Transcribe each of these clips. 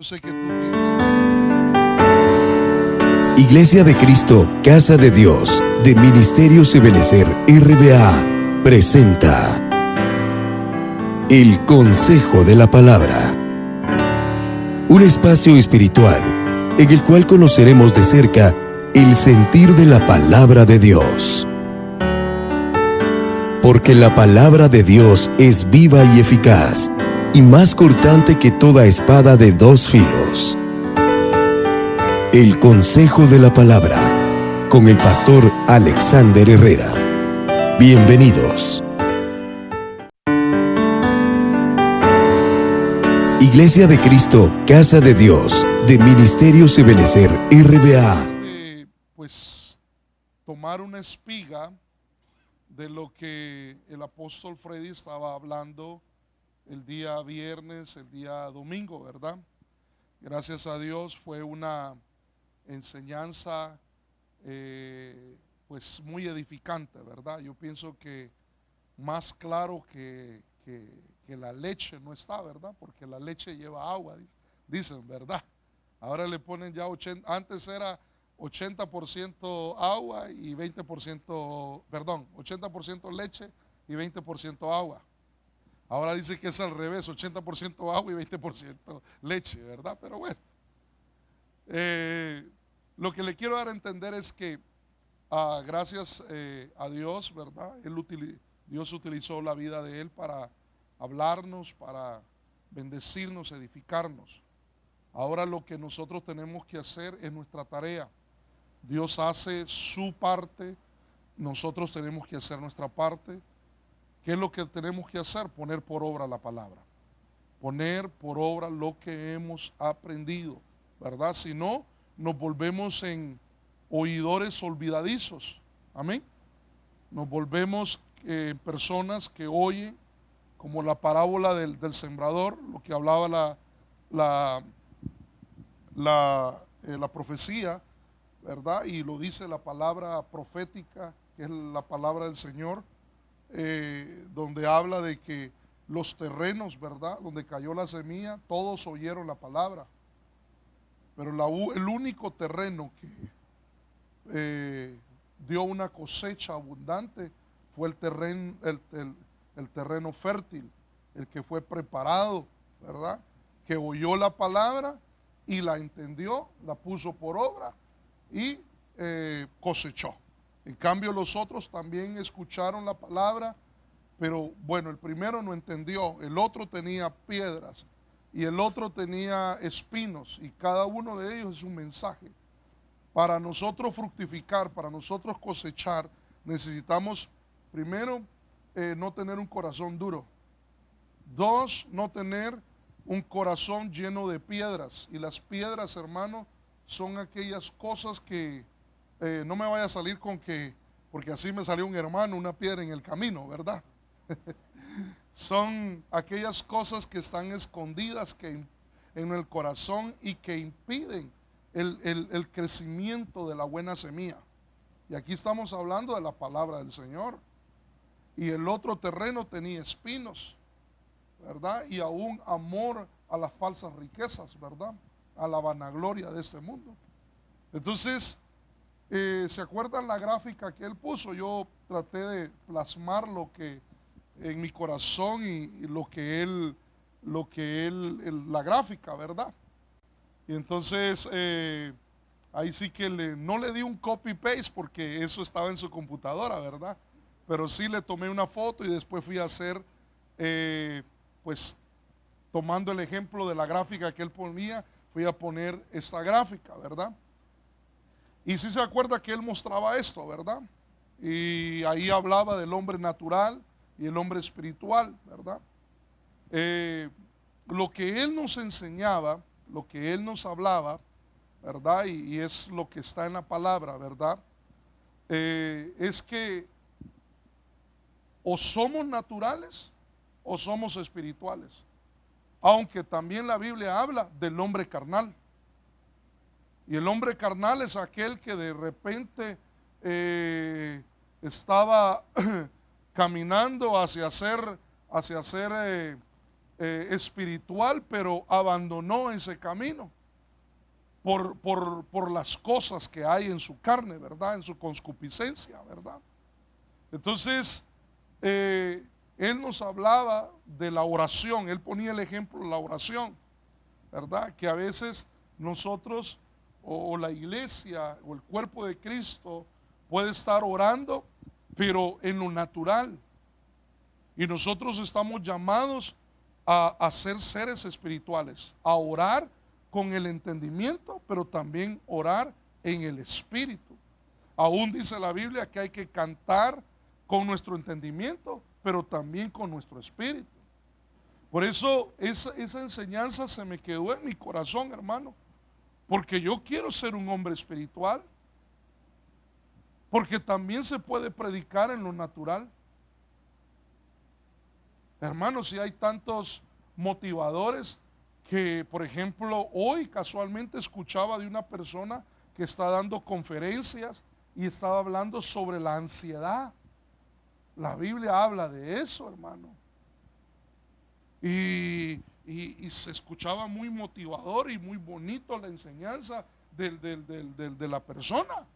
sé que tú tienes. Iglesia de Cristo, Casa de Dios, de Ministerios Ebenecer RBA, presenta El Consejo de la Palabra. Un espacio espiritual en el cual conoceremos de cerca el sentir de la Palabra de Dios. Porque la Palabra de Dios es viva y eficaz, y más cortante que toda espada de dos filos. El Consejo de la Palabra, con el pastor Alexander Herrera. Bienvenidos. Iglesia de Cristo, Casa de Dios, de Ministerios Ebenecer RBA. Pues tomar una espiga de lo que el apóstol Freddy estaba hablando el día viernes, el día domingo, ¿verdad? Gracias a Dios fue una enseñanza pues muy edificante, ¿verdad? Yo pienso que más claro que la leche no está, ¿verdad? Porque la leche lleva agua, dicen, ¿verdad? Ahora le ponen ya 80, antes era 80% agua y 20%, perdón, 80% leche y 20% agua. Ahora dice que es al revés, 80% agua y 20% leche, ¿verdad? Pero bueno, lo que le quiero dar a entender es que gracias a Dios, ¿verdad? Dios utilizó la vida de él para hablarnos, para bendecirnos, edificarnos. Ahora lo que nosotros tenemos que hacer es nuestra tarea. Dios hace su parte, nosotros tenemos que hacer nuestra parte. ¿Qué es lo que tenemos que hacer? Poner por obra la palabra. Poner por obra lo que hemos aprendido, ¿verdad? Si no, nos volvemos en oidores olvidadizos. Amén. Nos volvemos personas que oyen, como la parábola del sembrador, lo que hablaba la profecía, ¿verdad? Y lo dice la palabra profética, que es la palabra del Señor, donde habla de que los terrenos, ¿verdad? Donde cayó la semilla, todos oyeron la palabra. Pero el único terreno que dio una cosecha abundante fue el terreno fértil, el que fue preparado, ¿verdad? Que oyó la palabra y la entendió, la puso por obra y cosechó. En cambio los otros también escucharon la palabra, pero bueno, el primero no entendió, el otro tenía piedras y el otro tenía espinos, y cada uno de ellos es un mensaje. Para nosotros fructificar, para nosotros cosechar, necesitamos primero no tener un corazón duro. Dos, no tener un corazón lleno de piedras. Y las piedras, hermano, son aquellas cosas que no me vaya a salir con que, porque así me salió un hermano, una piedra en el camino, ¿verdad? Son aquellas cosas que están escondidas en el corazón y que impiden el crecimiento de la buena semilla. Y aquí estamos hablando de la palabra del Señor. Y el otro terreno tenía espinos, ¿verdad? Y aún amor a las falsas riquezas, ¿verdad? A la vanagloria de este mundo. Entonces, ¿se acuerdan la gráfica que él puso? Yo traté de plasmar lo que en mi corazón y la gráfica, ¿verdad? Y entonces ahí sí que no le di un copy-paste porque eso estaba en su computadora, ¿verdad? Pero sí le tomé una foto y después fui a hacer, pues tomando el ejemplo de la gráfica que él ponía, fui a poner esta gráfica, ¿verdad? Y sí se acuerda que él mostraba esto, ¿verdad? Y ahí hablaba del hombre natural y el hombre espiritual, ¿verdad? Lo que él nos enseñaba, lo que él nos hablaba, ¿verdad? Y es lo que está en la palabra, ¿verdad? Es que o somos naturales o somos espirituales. Aunque también la Biblia habla del hombre carnal. Y el hombre carnal es aquel que de repente estaba caminando hacia hacer espiritual, pero abandonó ese camino por las cosas que hay en su carne, ¿verdad? En su concupiscencia, ¿verdad? Entonces, él nos hablaba de la oración, él ponía el ejemplo de la oración, ¿verdad? Que a veces nosotros o la iglesia o el cuerpo de Cristo puede estar orando, pero en lo natural. Y nosotros estamos llamados a ser seres espirituales, a orar con el entendimiento, pero también orar en el espíritu. Aún dice la Biblia que hay que cantar con nuestro entendimiento, pero también con nuestro espíritu. Por eso esa enseñanza se me quedó en mi corazón, hermano, porque yo quiero ser un hombre espiritual, porque también se puede predicar en lo natural. Hermanos, si hay tantos motivadores que, por ejemplo, hoy casualmente escuchaba de una persona que está dando conferencias y estaba hablando sobre la ansiedad. La Biblia habla de eso, hermano. Y se escuchaba muy motivador y muy bonito la enseñanza de la persona.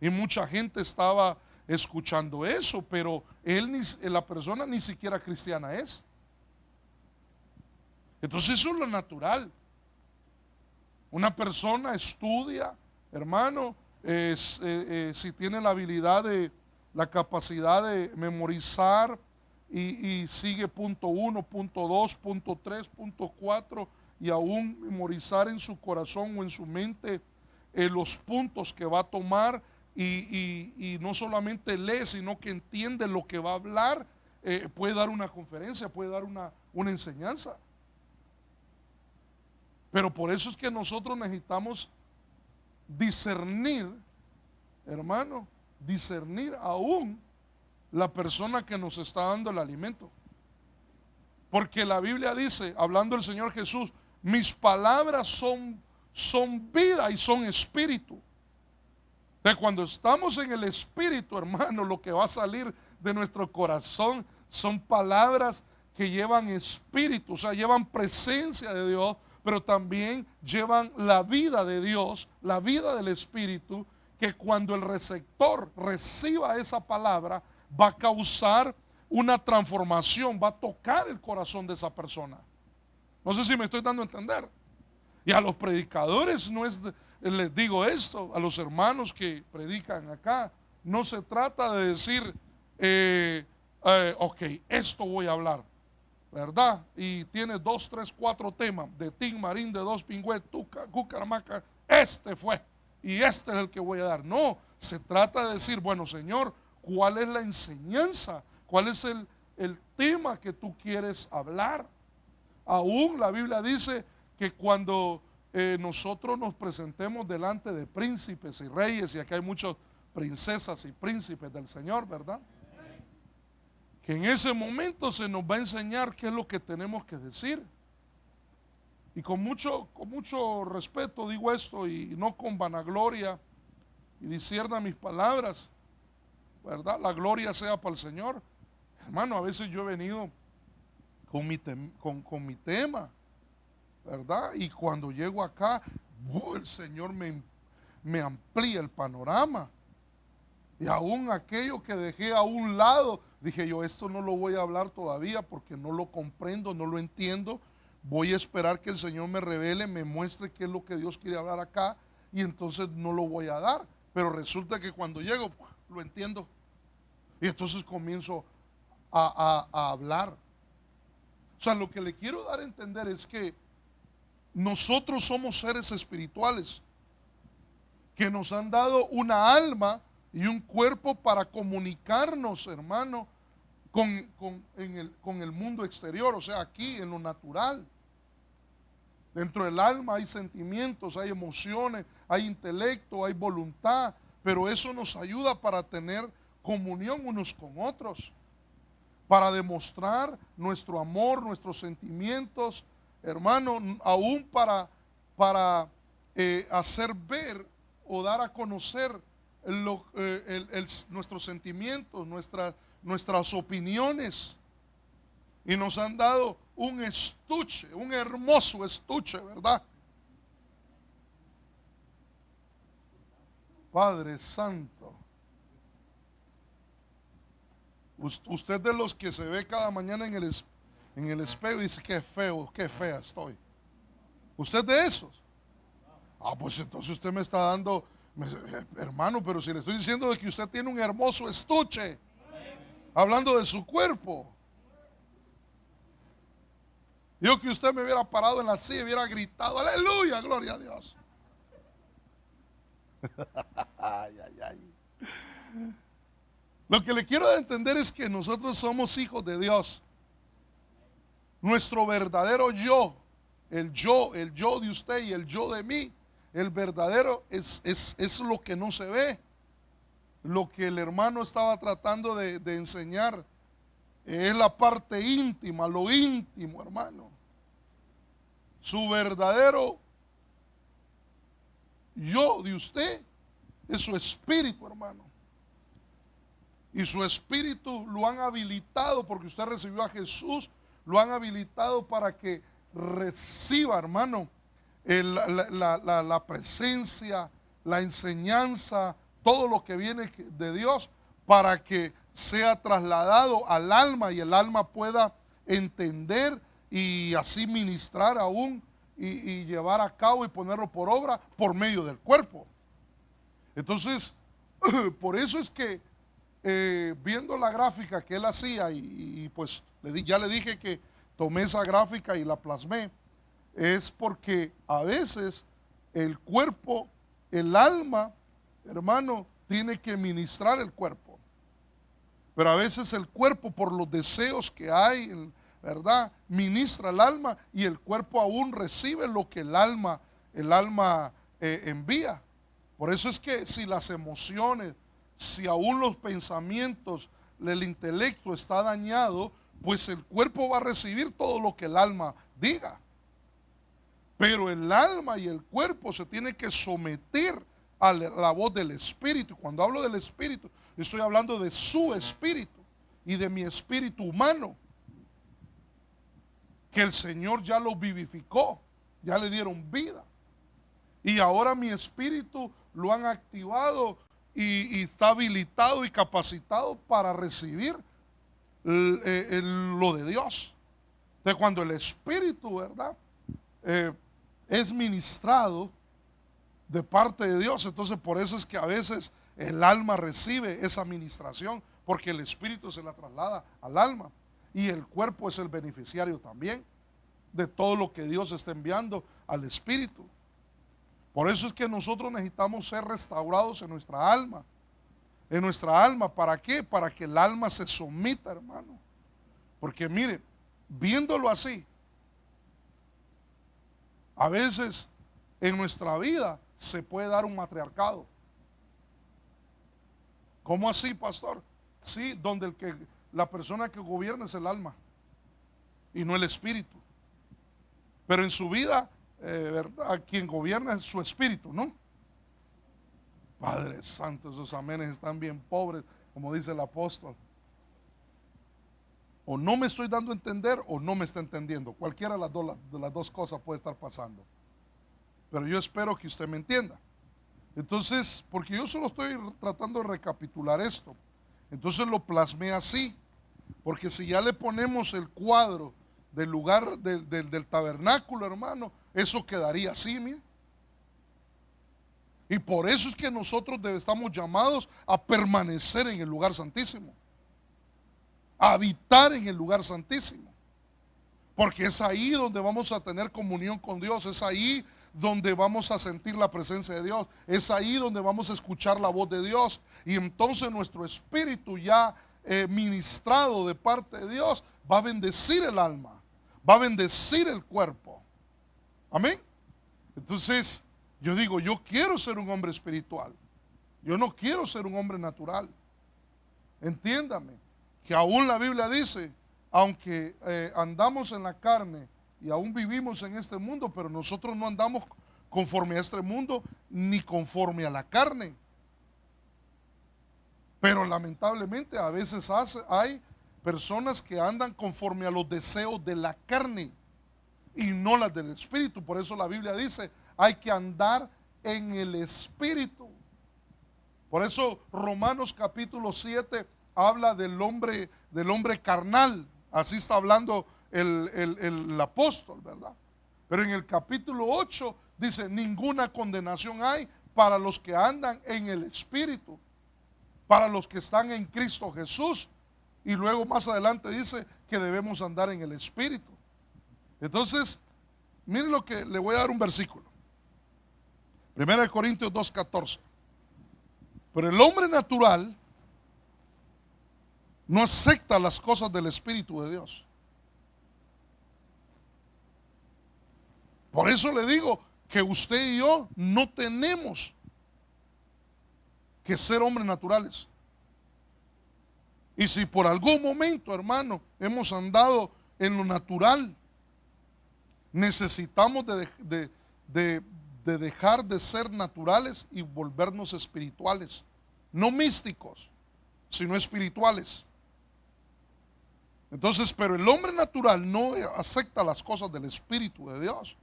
Y mucha gente estaba escuchando eso, pero la persona ni siquiera cristiana es. Entonces eso es lo natural. Una persona estudia, hermano, si tiene la habilidad la capacidad de memorizar y sigue punto 1, punto 2, punto 3, punto 4 y aún memorizar en su corazón o en su mente los puntos que va a tomar y no solamente lee, sino que entiende lo que va a hablar, puede dar una conferencia, puede dar una enseñanza. Pero por eso es que nosotros necesitamos discernir, hermano, discernir aún la persona que nos está dando el alimento. Porque la Biblia dice, hablando el Señor Jesús, mis palabras son vida y son espíritu. Entonces, cuando estamos en el espíritu, hermano, lo que va a salir de nuestro corazón son palabras que llevan espíritu, o sea, llevan presencia de Dios, pero también llevan la vida de Dios, la vida del espíritu, que cuando el receptor reciba esa palabra, va a causar una transformación, va a tocar el corazón de esa persona. No sé si me estoy dando a entender. Y a los predicadores les digo esto, a los hermanos que predican acá, no se trata de decir, ok, esto voy a hablar, ¿verdad? Y tiene 2, 3, 4 temas, de Tin Marín, de Dos Pingües, Cucaramaca, este fue, y este es el que voy a dar. No, se trata de decir, bueno, Señor, ¿cuál es la enseñanza? ¿Cuál es el tema que tú quieres hablar? Aún la Biblia dice que cuando nosotros nos presentemos delante de príncipes y reyes, y aquí hay muchas princesas y príncipes del Señor, ¿verdad? Que en ese momento se nos va a enseñar qué es lo que tenemos que decir. Y con mucho respeto digo esto, y no con vanagloria, y discierna mis palabras, ¿verdad? La gloria sea para el Señor. Hermano, a veces yo he venido con mi tema, ¿verdad? Y cuando llego acá, el Señor me amplía el panorama. Y aún aquello que dejé a un lado, dije yo, esto no lo voy a hablar todavía porque no lo comprendo, no lo entiendo. Voy a esperar que el Señor me revele, me muestre qué es lo que Dios quiere hablar acá, y entonces no lo voy a dar. Pero resulta que cuando llego, lo entiendo. Y entonces comienzo a hablar. O sea, lo que le quiero dar a entender es que nosotros somos seres espirituales que nos han dado una alma y un cuerpo para comunicarnos, hermano, con el mundo exterior, o sea, aquí en lo natural. Dentro del alma hay sentimientos, hay emociones, hay intelecto, hay voluntad, pero eso nos ayuda para tener comunión unos con otros, para demostrar nuestro amor, nuestros sentimientos, hermano, aún para hacer ver o dar a conocer nuestros sentimientos, nuestras opiniones. Y nos han dado un estuche, un hermoso estuche, ¿verdad? Padre Santo. Usted de los que se ve cada mañana en el espejo y dice, qué feo, qué fea estoy. ¿Usted de esos? Ah, pues entonces usted me está dando, hermano, pero si le estoy diciendo de que usted tiene un hermoso estuche, hablando de su cuerpo. Yo que usted me hubiera parado en la silla y hubiera gritado, aleluya, gloria a Dios. Ay, ay, ay. Lo que le quiero entender es que nosotros somos hijos de Dios. Nuestro verdadero yo, el yo de usted y el yo de mí, el verdadero es lo que no se ve. Lo que el hermano estaba tratando de enseñar es la parte íntima, lo íntimo, hermano. Su verdadero yo de usted es su espíritu, hermano. Y su espíritu lo han habilitado porque usted recibió a Jesús, lo han habilitado para que reciba, hermano, la presencia, la enseñanza, todo lo que viene de Dios, para que sea trasladado al alma y el alma pueda entender y así ministrar aún y llevar a cabo y ponerlo por obra por medio del cuerpo. Entonces, por eso es que viendo la gráfica que él hacía y pues ya le dije que tomé esa gráfica y la plasmé, es porque a veces el cuerpo, el alma, hermano, tiene que ministrar el cuerpo. Pero a veces el cuerpo, por los deseos que hay, ¿verdad?, ministra el alma y el cuerpo aún recibe lo que el alma envía. Por eso es que si las emociones, si aún los pensamientos, el intelecto está dañado, pues el cuerpo va a recibir todo lo que el alma diga. Pero el alma y el cuerpo se tienen que someter a la voz del espíritu. Cuando hablo del espíritu, estoy hablando de su espíritu y de mi espíritu humano, que el Señor ya lo vivificó, ya le dieron vida. Y ahora mi espíritu lo han activado y está habilitado y capacitado para recibir lo de Dios. Entonces cuando el espíritu, ¿verdad?, es ministrado de parte de Dios, entonces por eso es que a veces el alma recibe esa ministración, porque el espíritu se la traslada al alma y el cuerpo es el beneficiario también de todo lo que Dios está enviando al espíritu. Por eso es que nosotros necesitamos ser restaurados en nuestra alma. En nuestra alma, ¿para qué? Para que el alma se someta, hermano. Porque mire, viéndolo así, a veces en nuestra vida se puede dar un matriarcado. ¿Cómo así, pastor? Sí, donde la persona que gobierna es el alma y no el espíritu. Pero en su vida, ¿verdad?, quien gobierna es su espíritu, ¿no? Padre Santo, esos amenes están bien pobres, como dice el apóstol. O no me estoy dando a entender o no me está entendiendo. Cualquiera de las dos cosas puede estar pasando. Pero yo espero que usted me entienda. Entonces, porque yo solo estoy tratando de recapitular esto. Entonces lo plasmé así. Porque si ya le ponemos el cuadro del lugar del tabernáculo, hermano, eso quedaría así, mire. Y por eso es que nosotros estamos llamados a permanecer en el lugar santísimo, a habitar en el lugar santísimo, porque es ahí donde vamos a tener comunión con Dios, es ahí donde vamos a sentir la presencia de Dios, es ahí donde vamos a escuchar la voz de Dios, y entonces nuestro espíritu ya ministrado de parte de Dios va a bendecir el alma, va a bendecir el cuerpo. Amén. Entonces yo digo, yo quiero ser un hombre espiritual, yo no quiero ser un hombre natural. Entiéndame que aún la Biblia dice, aunque andamos en la carne y aún vivimos en este mundo, pero nosotros no andamos conforme a este mundo ni conforme a la carne. Pero lamentablemente a veces hay personas que andan conforme a los deseos de la carne y no las del espíritu. Por eso la Biblia dice, hay que andar en el espíritu. Por eso Romanos capítulo 7 habla del hombre carnal. Así está hablando el apóstol, ¿verdad? Pero en el capítulo 8 dice, ninguna condenación hay para los que andan en el espíritu, para los que están en Cristo Jesús. Y luego más adelante dice que debemos andar en el espíritu. Entonces, miren lo que le voy a dar un versículo. 1 Corintios 2:14. Pero el hombre natural no acepta las cosas del Espíritu de Dios. Por eso le digo que usted y yo no tenemos que ser hombres naturales. Y si por algún momento, hermano, hemos andado en lo natural, necesitamos de dejar de ser naturales y volvernos espirituales. No místicos, sino espirituales. Entonces, pero el hombre natural no acepta las cosas del Espíritu de Dios.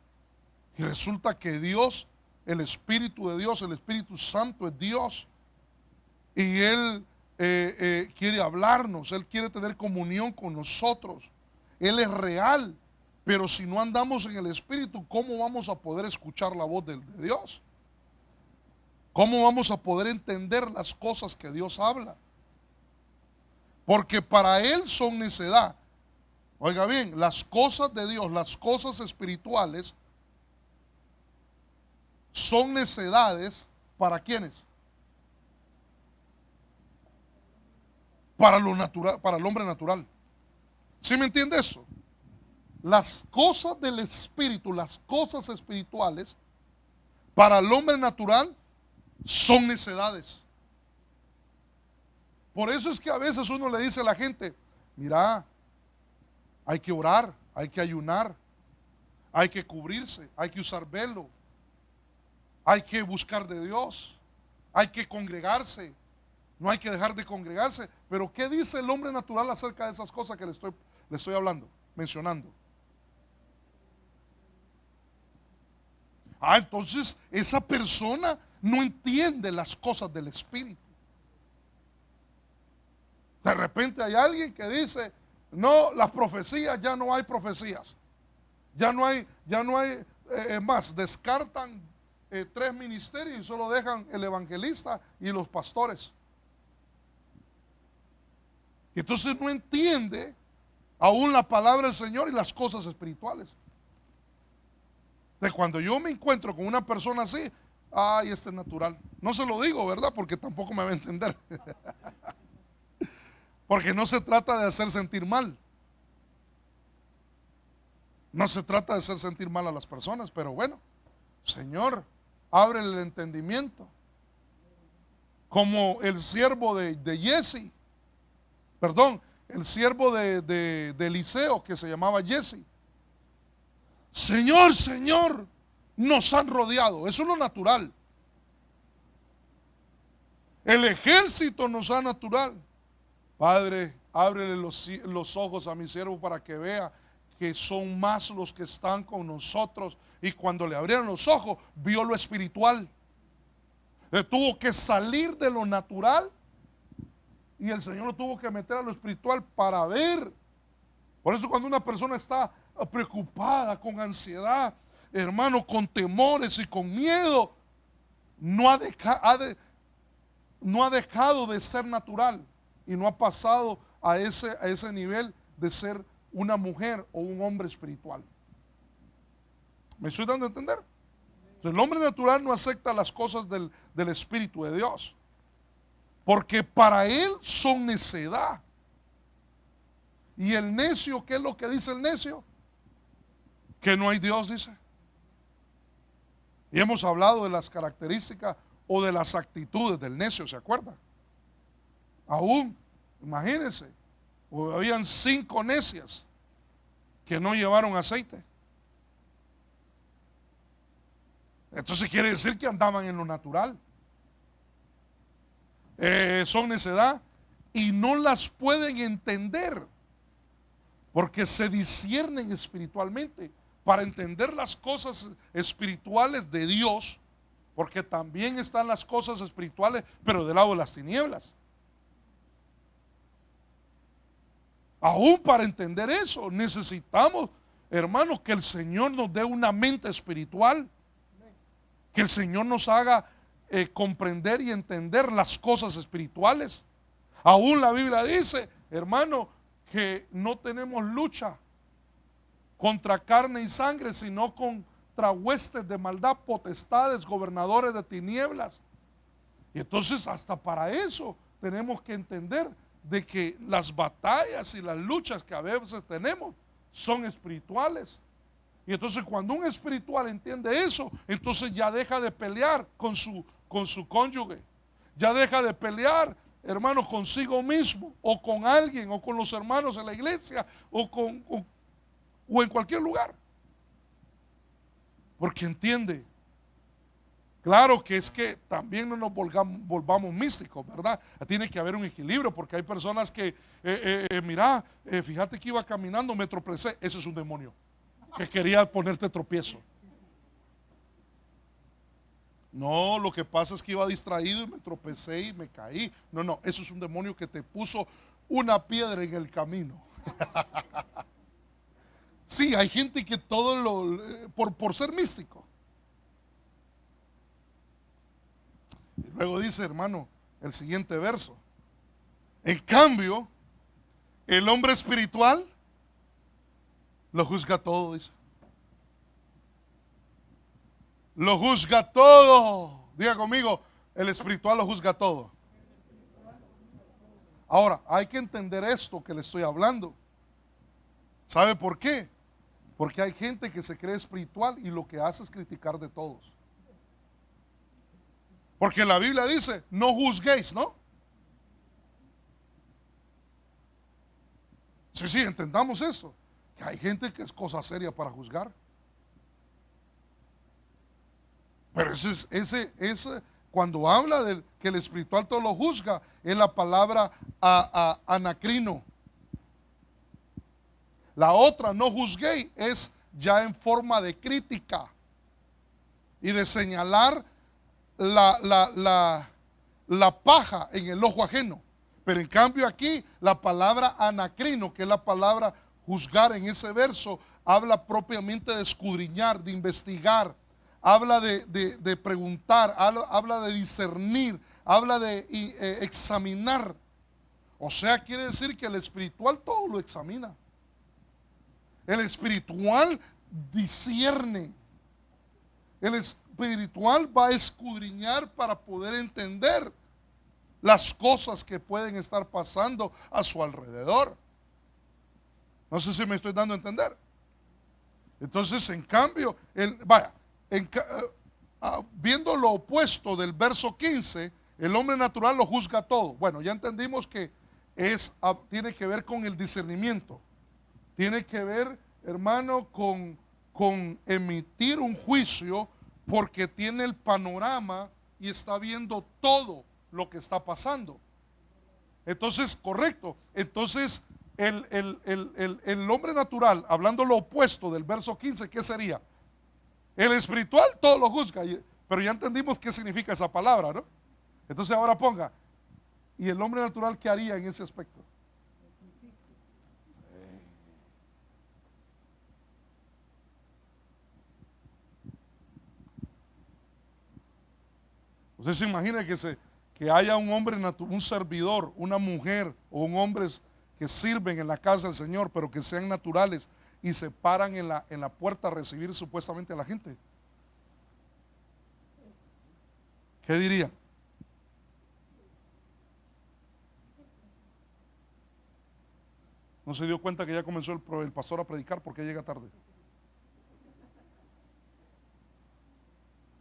Y resulta que Dios, el Espíritu de Dios, el Espíritu Santo es Dios. Y Él quiere hablarnos, Él quiere tener comunión con nosotros. Él es real. Pero si no andamos en el Espíritu, ¿cómo vamos a poder escuchar la voz de Dios? ¿Cómo vamos a poder entender las cosas que Dios habla? Porque para Él son necedad. Oiga bien, las cosas de Dios, las cosas espirituales, son necedades ¿para quiénes? Para lo natural, para el hombre natural. ¿Sí me entiende eso? Las cosas del espíritu, las cosas espirituales, para el hombre natural son necedades. Por eso es que a veces uno le dice a la gente, mira, hay que orar, hay que ayunar, hay que cubrirse, hay que usar velo, hay que buscar de Dios, hay que congregarse, no hay que dejar de congregarse. Pero ¿qué dice el hombre natural acerca de esas cosas que le estoy hablando, mencionando? Entonces esa persona no entiende las cosas del Espíritu. De repente hay alguien que dice, no, las profecías, ya no hay profecías. Ya no hay más, descartan 3 ministerios y solo dejan el evangelista y los pastores. Entonces no entiende aún la palabra del Señor y las cosas espirituales. De cuando yo me encuentro con una persona así, este es natural. No se lo digo, ¿verdad? Porque tampoco me va a entender. Porque no se trata de hacer sentir mal. No se trata de hacer sentir mal a las personas, pero bueno, Señor, abre el entendimiento. Como el siervo de Jesse, perdón, el siervo de Eliseo, que se llamaba Jesse. Señor, Señor, nos han rodeado. Eso es lo natural. El ejército nos ha natural. Padre, ábrele los ojos a mi siervo para que vea que son más los que están con nosotros. Y cuando le abrieron los ojos, vio lo espiritual. Tuvo que salir de lo natural y el Señor lo tuvo que meter a lo espiritual para ver. Por eso cuando una persona está preocupada, con ansiedad, hermano, con temores y con miedo, no ha dejado de ser natural y no ha pasado a ese nivel de ser una mujer o un hombre espiritual. ¿Me estoy dando a entender? Entonces, el hombre natural no acepta las cosas del Espíritu de Dios, porque para él son necedad. Y el necio, ¿qué es lo que dice el necio? Que no hay Dios, dice. Y hemos hablado de las características o de las actitudes del necio, ¿se acuerda? Aún, imagínense, habían 5 necias que no llevaron aceite. Entonces quiere decir que andaban en lo natural. Son necedad y no las pueden entender. porque se disciernen espiritualmente para entender las cosas espirituales de Dios, porque también están las cosas espirituales, pero del lado de las tinieblas. Aún para entender eso, necesitamos, hermanos, que el Señor nos dé una mente espiritual, que el Señor nos haga comprender y entender las cosas espirituales. Aún la Biblia dice, hermano, que no tenemos lucha contra carne y sangre, sino contra huestes de maldad, potestades, gobernadores de tinieblas. Y entonces hasta para eso tenemos que entender de que las batallas y las luchas que a veces tenemos son espirituales. Y entonces cuando un espiritual entiende eso, entonces ya deja de pelear con su cónyuge, ya deja de pelear, hermano, consigo mismo, o con alguien, o con los hermanos en la iglesia, o en cualquier lugar. Porque entiende. Claro que es que también no nos volvamos místicos, ¿verdad? Tiene que haber un equilibrio, porque hay personas que, fíjate que iba caminando, me tropecé. Ese es un demonio que quería ponerte tropiezo. No, lo que pasa es que iba distraído y me tropecé y me caí. No, eso es un demonio que te puso una piedra en el camino. Sí, hay gente que todo por ser místico. Y luego dice, hermano, el siguiente verso. En cambio, el hombre espiritual lo juzga todo, dice. Lo juzga todo. Diga conmigo, el espiritual lo juzga todo. Ahora, hay que entender esto que le estoy hablando. ¿Sabe por qué? Porque hay gente que se cree espiritual y lo que hace es criticar de todos. Porque la Biblia dice, no juzguéis, ¿no? Sí, entendamos eso. Que hay gente que es cosa seria para juzgar. Pero ese cuando habla de que el espiritual todo lo juzga, es la palabra anacrino. La otra, no juzguéis, es ya en forma de crítica y de señalar la paja en el ojo ajeno. Pero en cambio aquí la palabra anacrino, que es la palabra juzgar en ese verso, habla propiamente de escudriñar, de investigar, habla de preguntar, habla de discernir, habla de examinar. O sea, quiere decir que el espiritual todo lo examina. El espiritual discierne. El espiritual va a escudriñar para poder entender las cosas que pueden estar pasando a su alrededor. No sé si me estoy dando a entender. Entonces, en cambio, viendo lo opuesto del verso 15, el hombre natural lo juzga todo. Bueno, ya entendimos que tiene que ver con el discernimiento. Tiene que ver, hermano, con emitir un juicio, porque tiene el panorama y está viendo todo lo que está pasando. Entonces, correcto. Entonces, el hombre natural, hablando lo opuesto del verso 15, ¿qué sería? El espiritual todo lo juzga, pero ya entendimos qué significa esa palabra, ¿no? Entonces ahora ponga, ¿y el hombre natural qué haría en ese aspecto? Usted se imagina que haya un hombre, un servidor, una mujer o un hombre que sirven en la casa del Señor, pero que sean naturales y se paran en la puerta a recibir supuestamente a la gente. ¿Qué diría? ¿No se dio cuenta que ya comenzó el pastor a predicar? ¿Por qué llega tarde?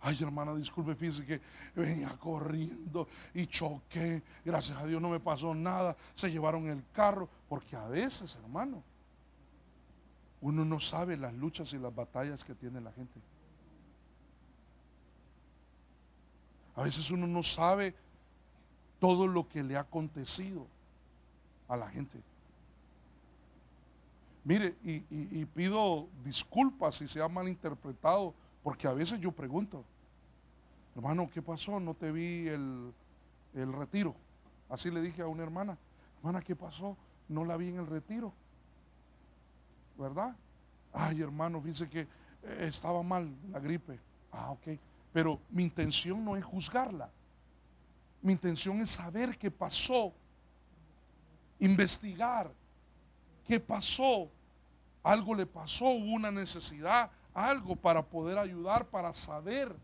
Ay, hermana, disculpe, fíjese que venía corriendo y choqué. Gracias a Dios no me pasó nada. Se llevaron el carro. Porque a veces, hermano, uno no sabe las luchas y las batallas que tiene la gente. A veces uno no sabe todo lo que le ha acontecido a la gente. Mire, y pido disculpas si se ha malinterpretado, porque a veces yo pregunto, hermano, ¿qué pasó? No te vi el retiro. Así le dije a una hermana, hermana, ¿qué pasó? No la vi en el retiro, ¿verdad? Ay, hermano, fíjese que estaba mal la gripe. Ah, ok. Pero mi intención no es juzgarla. Mi intención es saber qué pasó, investigar qué pasó. Algo le pasó, hubo una necesidad, algo para poder ayudar, para saber.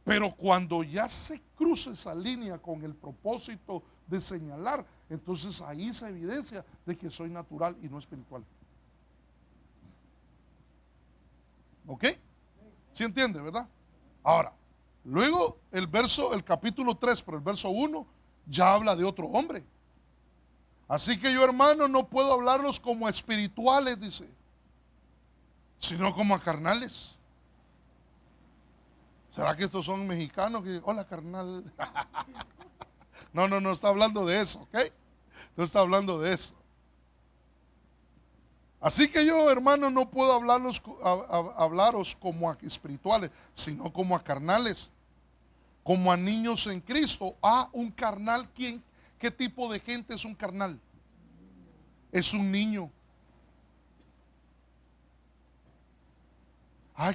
Pero cuando ya se cruza esa línea con el propósito de señalar, entonces ahí se evidencia de que soy natural y no espiritual. ¿Ok? ¿Sí entiende, verdad? Ahora, luego el capítulo 3, pero el verso 1 ya habla de otro hombre. Así que yo, hermano, no puedo hablarlos como espirituales, dice, sino como a carnales. ¿Será que estos son mexicanos? Hola, carnal. No está hablando de eso, ¿ok? No está hablando de eso. Así que yo, hermano, no puedo hablaros como a espirituales, sino como a carnales, como a niños en Cristo. Un carnal, ¿qué tipo de gente es un carnal? Es un niño.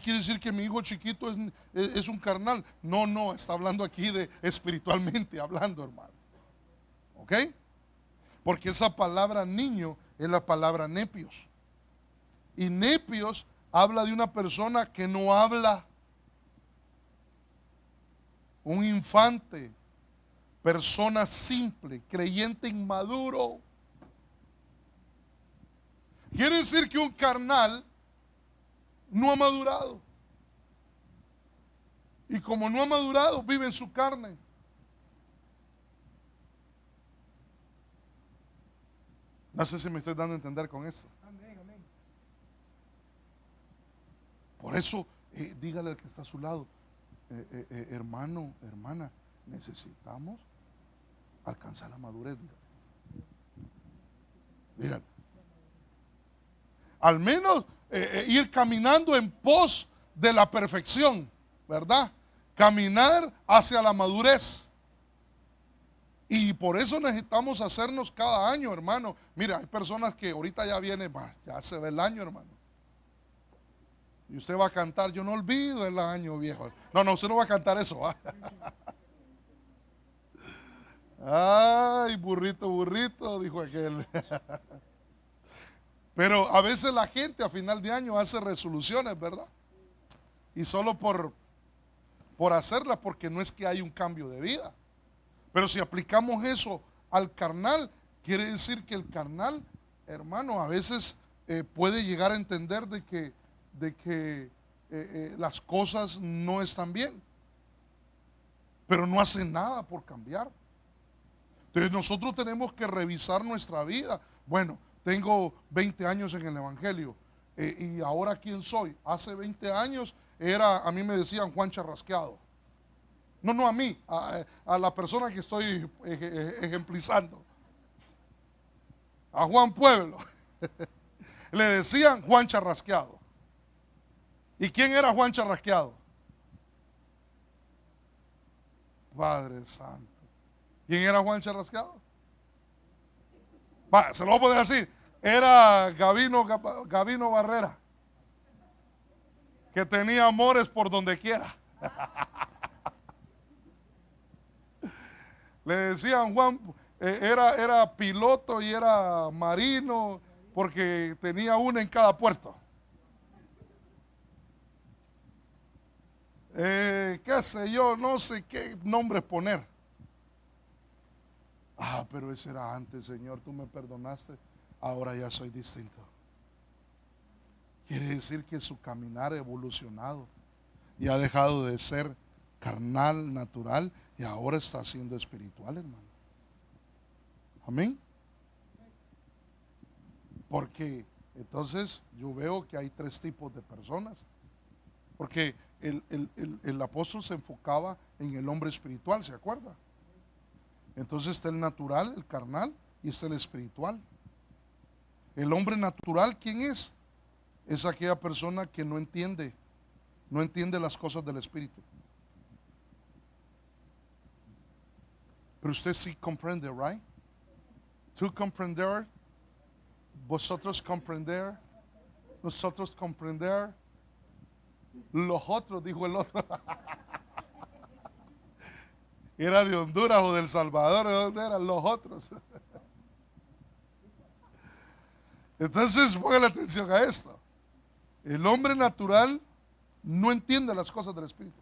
Quiere decir que mi hijo chiquito es un carnal. No, está hablando aquí de espiritualmente hablando, hermano. ¿Ok? Porque esa palabra niño es la palabra nepios. Y nepios habla de una persona que no habla. Un infante, persona simple, creyente inmaduro. Quiere decir que un carnal no ha madurado. Y como no ha madurado, vive en su carne. No sé si me estoy dando a entender con eso. Amén, amén. Por eso, dígale al que está a su lado, hermano, hermana, necesitamos alcanzar la madurez. Dígale. Al menos ir caminando en pos de la perfección, ¿verdad? Caminar hacia la madurez. Y por eso necesitamos hacernos cada año, hermano. Mira, hay personas que ahorita ya viene, ya se ve el año, hermano. Y usted va a cantar, yo no olvido el año viejo. No, usted no va a cantar eso. Ay, burrito, dijo aquel. Pero a veces la gente a final de año hace resoluciones, ¿verdad? Y solo por hacerlas, porque no es que hay un cambio de vida. Pero si aplicamos eso al carnal, quiere decir que el carnal, hermano, a veces puede llegar a entender de que las cosas no están bien, pero no hace nada por cambiar. Entonces nosotros tenemos que revisar nuestra vida. Bueno, tengo 20 años en el Evangelio, y ahora ¿quién soy? Hace 20 años a mí me decían Juan Charrasqueado. No a mí, a la persona que estoy ejemplizando. A Juan Pueblo. Le decían Juan Charrasqueado. ¿Y quién era Juan Charrasqueado? Padre Santo. ¿Quién era Juan Charrasqueado? Se lo voy a poder decir. Era Gavino Barrera, que tenía amores por donde quiera. Le decían Juan, era piloto y era marino, porque tenía uno en cada puerto. Qué sé yo, no sé qué nombres poner. Pero ese era antes, Señor, tú me perdonaste, ahora ya soy distinto. Quiere decir que su caminar ha evolucionado y ha dejado de ser carnal, natural, y ahora está siendo espiritual, hermano. Amén. Porque entonces yo veo que hay 3 tipos de personas. Porque el apóstol se enfocaba en el hombre espiritual, ¿se acuerda? Entonces está el natural, el carnal, y está el espiritual. El hombre natural, ¿quién es? Es aquella persona que no entiende las cosas del Espíritu. Pero usted sí comprende, right? Tú comprender, vosotros comprender, nosotros comprender, los otros, dijo el otro. Era de Honduras o del Salvador, ¿de dónde eran los otros? Entonces, pongan atención a esto. El hombre natural no entiende las cosas del Espíritu.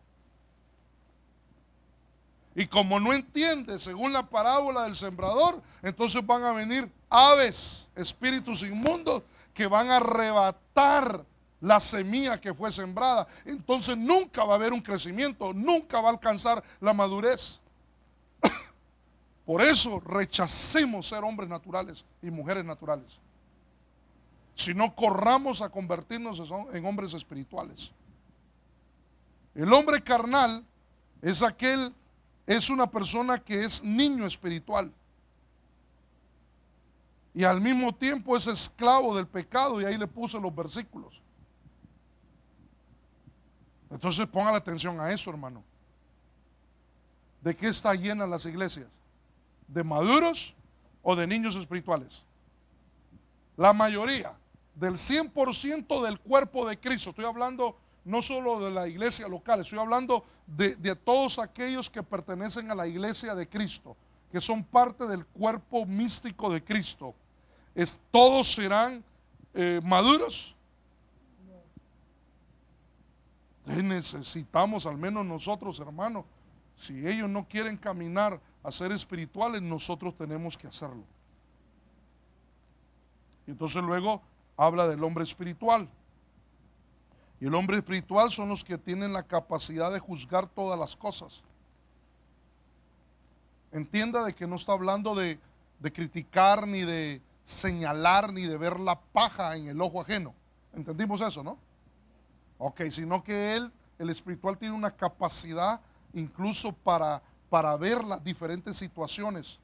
Y como no entiende, según la parábola del sembrador, entonces van a venir aves, espíritus inmundos, que van a arrebatar la semilla que fue sembrada. Entonces nunca va a haber un crecimiento, nunca va a alcanzar la madurez. Por eso rechacemos ser hombres naturales y mujeres naturales. Si no, corramos a convertirnos en hombres espirituales. El hombre carnal es una persona que es niño espiritual y al mismo tiempo es esclavo del pecado, y ahí le puse los versículos. Entonces ponga la atención a eso, hermano. ¿De qué está llena las iglesias? ¿De maduros o de niños espirituales? La mayoría, del 100% del cuerpo de Cristo. Estoy hablando no solo de la iglesia local, estoy hablando de todos aquellos que pertenecen a la iglesia de Cristo, que son parte del cuerpo místico de Cristo. ¿Todos serán maduros? Entonces necesitamos, al menos nosotros, hermanos, si ellos no quieren caminar a ser espirituales, nosotros tenemos que hacerlo. Y entonces luego habla del hombre espiritual. Y el hombre espiritual son los que tienen la capacidad de juzgar todas las cosas. Entienda de que no está hablando de criticar, ni de señalar, ni de ver la paja en el ojo ajeno. ¿Entendimos eso, no? Ok, sino que el espiritual tiene una capacidad incluso para ver las diferentes situaciones,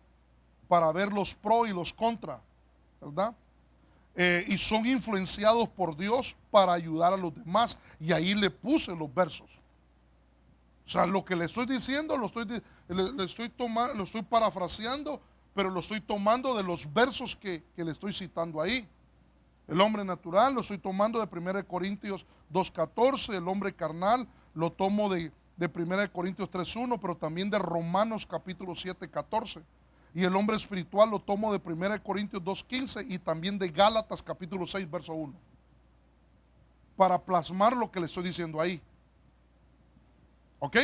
para ver los pros y los contras, ¿verdad? Y son influenciados por Dios para ayudar a los demás. Y ahí le puse los versos. O sea, lo que le estoy diciendo lo estoy parafraseando, pero lo estoy tomando de los versos que le estoy citando ahí. El hombre natural lo estoy tomando de 1 Corintios 2:14, el hombre carnal lo tomo de 1 Corintios 3:1, pero también de Romanos capítulo 7:14. Y el hombre espiritual lo tomo de 1 Corintios 2:15 y también de Gálatas capítulo 6, verso 1. Para plasmar lo que le estoy diciendo ahí. ¿Ok?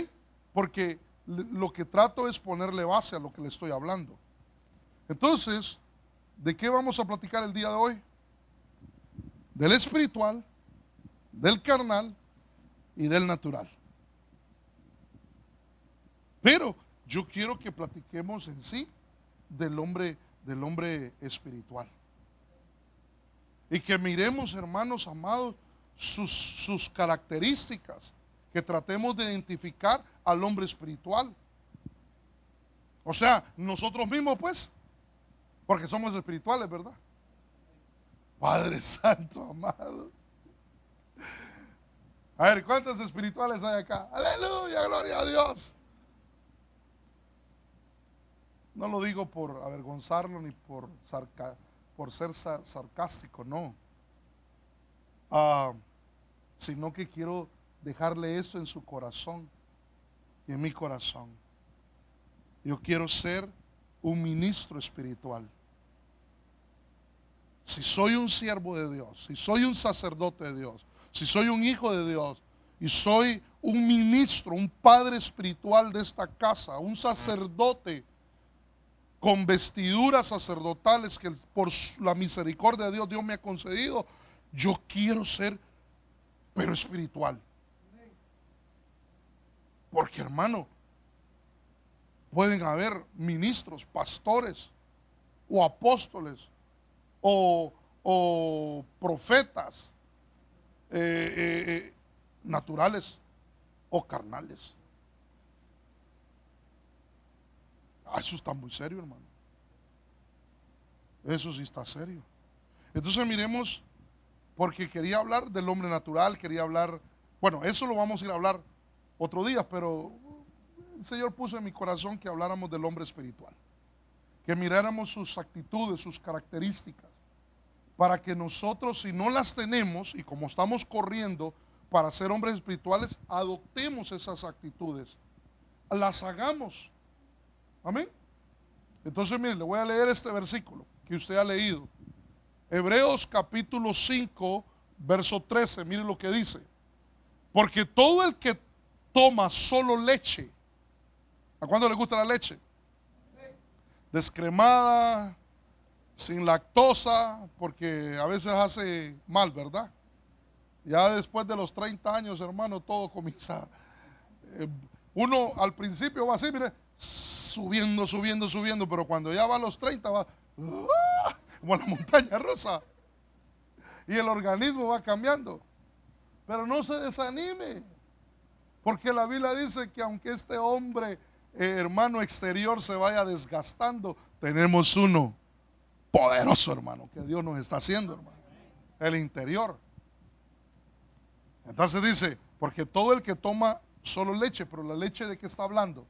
Porque lo que trato es ponerle base a lo que le estoy hablando. Entonces, ¿de qué vamos a platicar el día de hoy? Del espiritual, del carnal y del natural. Pero yo quiero que platiquemos en sí del hombre espiritual. Y que miremos, hermanos amados, sus características, que tratemos de identificar al hombre espiritual. O sea, nosotros mismos pues, porque somos espirituales, ¿verdad? Padre Santo amado. A ver, ¿cuántos espirituales hay acá? Aleluya, gloria a Dios. No lo digo por avergonzarlo ni por ser sarcástico, no. Sino que quiero dejarle eso en su corazón y en mi corazón. Yo quiero ser un ministro espiritual. Si soy un siervo de Dios, si soy un sacerdote de Dios, si soy un hijo de Dios y soy un ministro, un padre espiritual de esta casa, un sacerdote con vestiduras sacerdotales que por la misericordia de Dios me ha concedido, yo quiero ser, pero espiritual. Porque, hermano, pueden haber ministros, pastores o apóstoles o profetas naturales o carnales. Eso está muy serio, hermano. Eso sí está serio. Entonces miremos, porque quería hablar del hombre natural, quería hablar, bueno, eso lo vamos a ir a hablar otro día, pero el Señor puso en mi corazón que habláramos del hombre espiritual, que miráramos sus actitudes, sus características, para que nosotros, si no las tenemos, y como estamos corriendo para ser hombres espirituales, adoptemos esas actitudes, las hagamos. Amén. Entonces, mire, le voy a leer este versículo que usted ha leído. Hebreos capítulo 5, verso 13, mire lo que dice. Porque todo el que toma solo leche, ¿a cuándo le gusta la leche? Descremada, sin lactosa, porque a veces hace mal, ¿verdad? Ya después de los 30 años, hermano, todo comienza. Uno al principio va así, mire, subiendo, subiendo, subiendo, pero cuando ya va a los 30 va como la montaña rusa y el organismo va cambiando. Pero no se desanime, porque la Biblia dice que aunque este hombre, hermano, exterior se vaya desgastando, tenemos uno poderoso, hermano, que Dios nos está haciendo, hermano, el interior. Entonces dice, porque todo el que toma solo leche, pero la leche ¿de qué está hablando?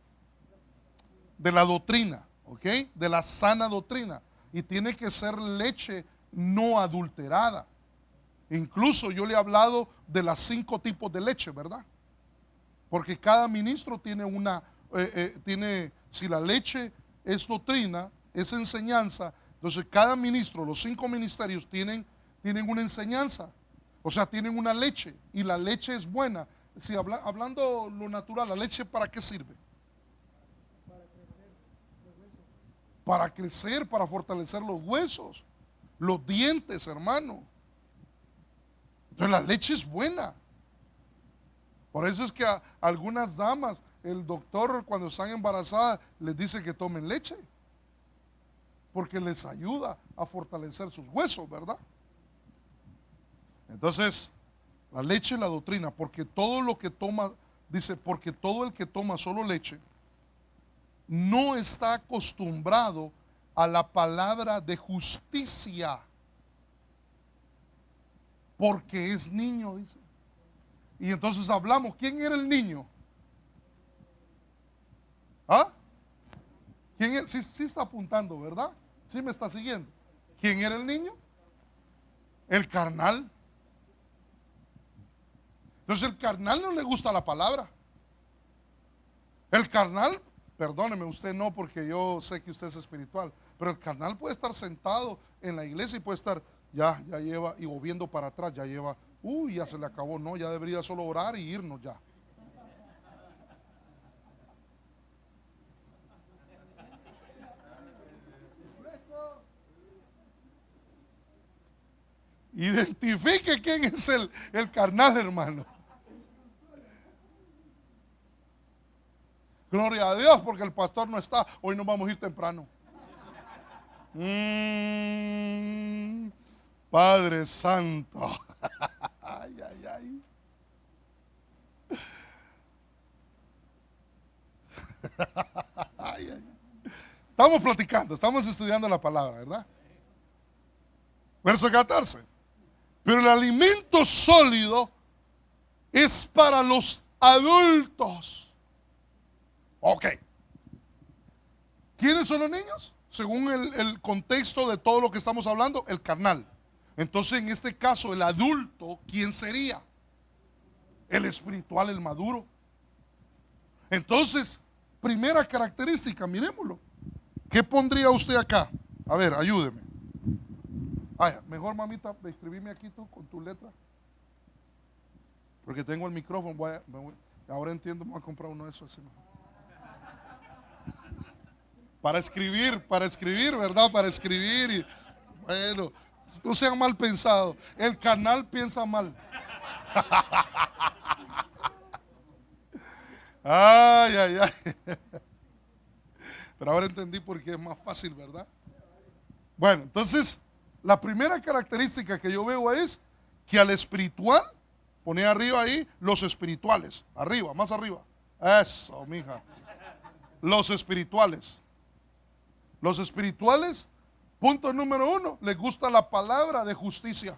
De la doctrina, ¿ok? De la sana doctrina. Y tiene que ser leche no adulterada. Incluso yo le he hablado de las 5 tipos de leche, ¿verdad? Porque cada ministro tiene si la leche es doctrina, es enseñanza, entonces cada ministro, los 5 ministerios tienen una enseñanza. O sea, tienen una leche y la leche es buena. Si hablando lo natural, ¿la leche para qué sirve? Para crecer, para fortalecer los huesos, los dientes, hermano. Entonces la leche es buena. Por eso es que a algunas damas, el doctor cuando están embarazadas les dice que tomen leche, porque les ayuda a fortalecer sus huesos, ¿verdad? Entonces, la leche y la doctrina, porque todo lo que toma, dice, porque todo el que toma solo leche no está acostumbrado a la palabra de justicia, porque es niño, dice. Y entonces hablamos, ¿quién era el niño? ¿Ah? ¿Quién es? Sí está apuntando, ¿verdad? Sí me está siguiendo. ¿Quién era el niño? El carnal. Entonces el carnal no le gusta la palabra. El carnal, perdóneme, usted no, porque yo sé que usted es espiritual, pero el carnal puede estar sentado en la iglesia y puede estar, ya lleva, y o viendo para atrás, ya lleva, ya se le acabó, no, ya debería solo orar y irnos ya. Identifique quién es el carnal, hermano. Gloria a Dios, porque el pastor no está. Hoy nos vamos a ir temprano. Padre Santo. Ay, ay, ay. Ay, ay. Estamos platicando, estamos estudiando la palabra, ¿verdad? Verso 14. Pero el alimento sólido es para los adultos. Ok. ¿Quiénes son los niños? Según el contexto de todo lo que estamos hablando, el carnal. Entonces, en este caso, el adulto, ¿quién sería? El espiritual, el maduro. Entonces, primera característica, miremoslo. ¿Qué pondría usted acá? A ver, ayúdeme. Mejor, mamita, escribime aquí tú con tu letra. Porque tengo el micrófono. Ahora entiendo, me voy a comprar uno de esos así. Para escribir, ¿verdad? Para escribir. Y, bueno, no sean mal pensados. El carnal piensa mal. Ay, ay, ay. Pero ahora entendí por qué es más fácil, ¿verdad? Bueno, entonces, la primera característica que yo veo es que al espiritual, pone arriba ahí los espirituales. Arriba, más arriba. Eso, mija. Los espirituales. Los espirituales Punto número 1, les gusta la palabra de justicia.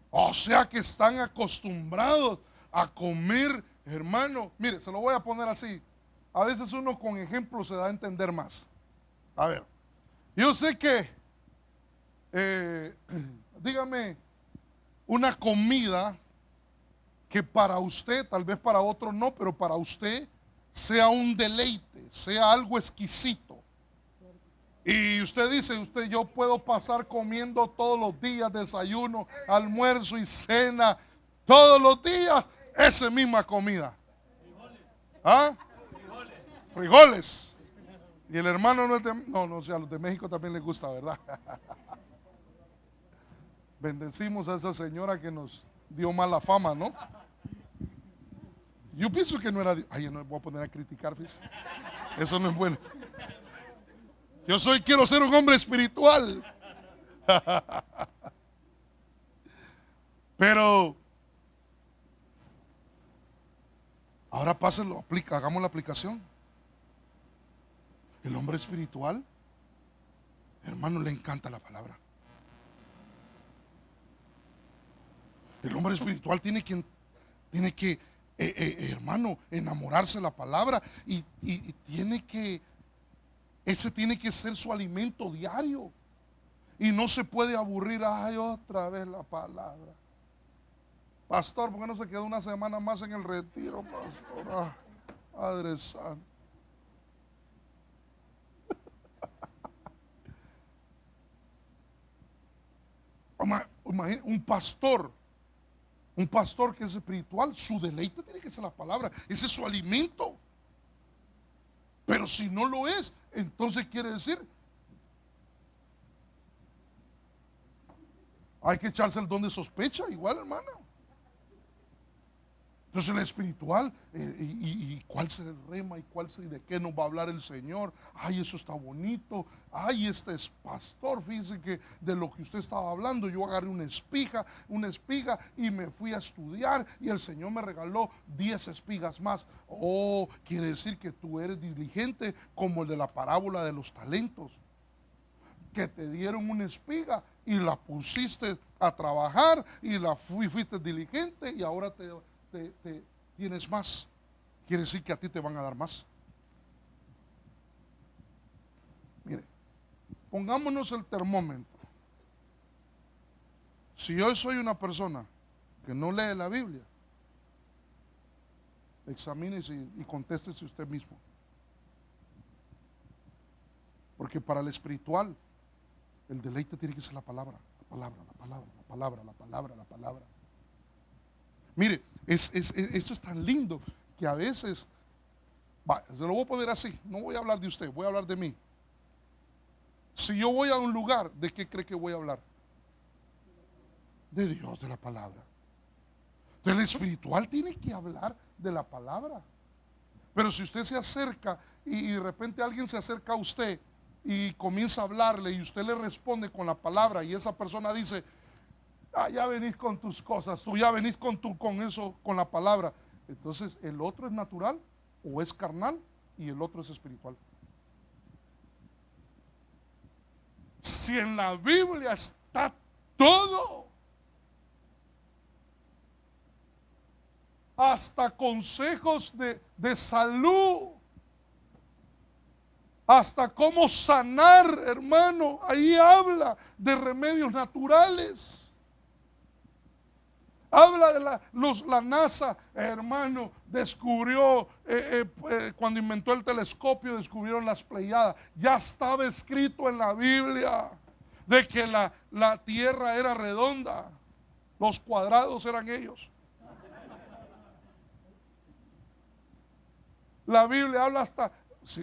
O sea que están acostumbrados a comer, hermano. Mire, se lo voy a poner así. A veces uno con ejemplos se da a entender más. A ver, yo sé que, dígame, una comida que para usted, tal vez para otro no, pero para usted sea un deleite, sea algo exquisito. Y usted dice, yo puedo pasar comiendo todos los días, desayuno, almuerzo y cena, todos los días, esa misma comida. ¿Ah? Frijoles. Y el hermano no es de, no, a los de México también les gusta, ¿verdad? Bendecimos a esa señora que nos dio mala fama, ¿no? Yo pienso que no era, ay, no me voy a poner a criticar, fíjese. Eso no es bueno. Quiero ser un hombre espiritual. Pero ahora pásenlo, hagamos la aplicación. El hombre espiritual, hermano, le encanta la palabra. El hombre espiritual tiene que hermano, enamorarse de la palabra y ese tiene que ser su alimento diario. Y no se puede aburrir, ay, otra vez la palabra. Pastor, ¿por qué no se quedó una semana más en el retiro, pastor? Padre Santo. Imagínate, un pastor que es espiritual, su deleite tiene que ser la palabra. Ese es su alimento. Pero si no lo es, entonces quiere decir, hay que echarse el don de sospecha, igual, hermano. Entonces el espiritual, y cuál será el rema, y cuál será, de qué nos va a hablar el Señor. Ay, eso está bonito. Ay, este es pastor. Fíjese que de lo que usted estaba hablando, yo agarré una espiga y me fui a estudiar y el Señor me regaló 10 espigas más. Oh, quiere decir que tú eres diligente como el de la parábola de los talentos, que te dieron una espiga y la pusiste a trabajar y fuiste diligente y ahora tienes más. Quiere decir que a ti te van a dar más. Mire, pongámonos el termómetro. Si yo soy una persona que no lee la Biblia, examínese y contéstese usted mismo. Porque para el espiritual, el deleite tiene que ser la palabra. La palabra, la palabra, la palabra, la palabra, la palabra. Mire, esto es tan lindo que a veces, se lo voy a poner así, no voy a hablar de usted, voy a hablar de mí. Si yo voy a un lugar, ¿de qué cree que voy a hablar? De Dios, de la palabra. Entonces el espiritual tiene que hablar de la palabra. Pero si usted se acerca y de repente alguien se acerca a usted y comienza a hablarle y usted le responde con la palabra y esa persona dice, ya venís con tus cosas, tú ya venís con eso, con la palabra. Entonces, ¿el otro es natural o es carnal y el otro es espiritual? Si en la Biblia está todo, hasta consejos de salud, hasta cómo sanar, hermano, ahí habla de remedios naturales. Habla de la NASA, hermano, descubrió, cuando inventó el telescopio, descubrieron las Pleiadas. Ya estaba escrito en la Biblia de que la tierra era redonda, los cuadrados eran ellos. La Biblia habla hasta,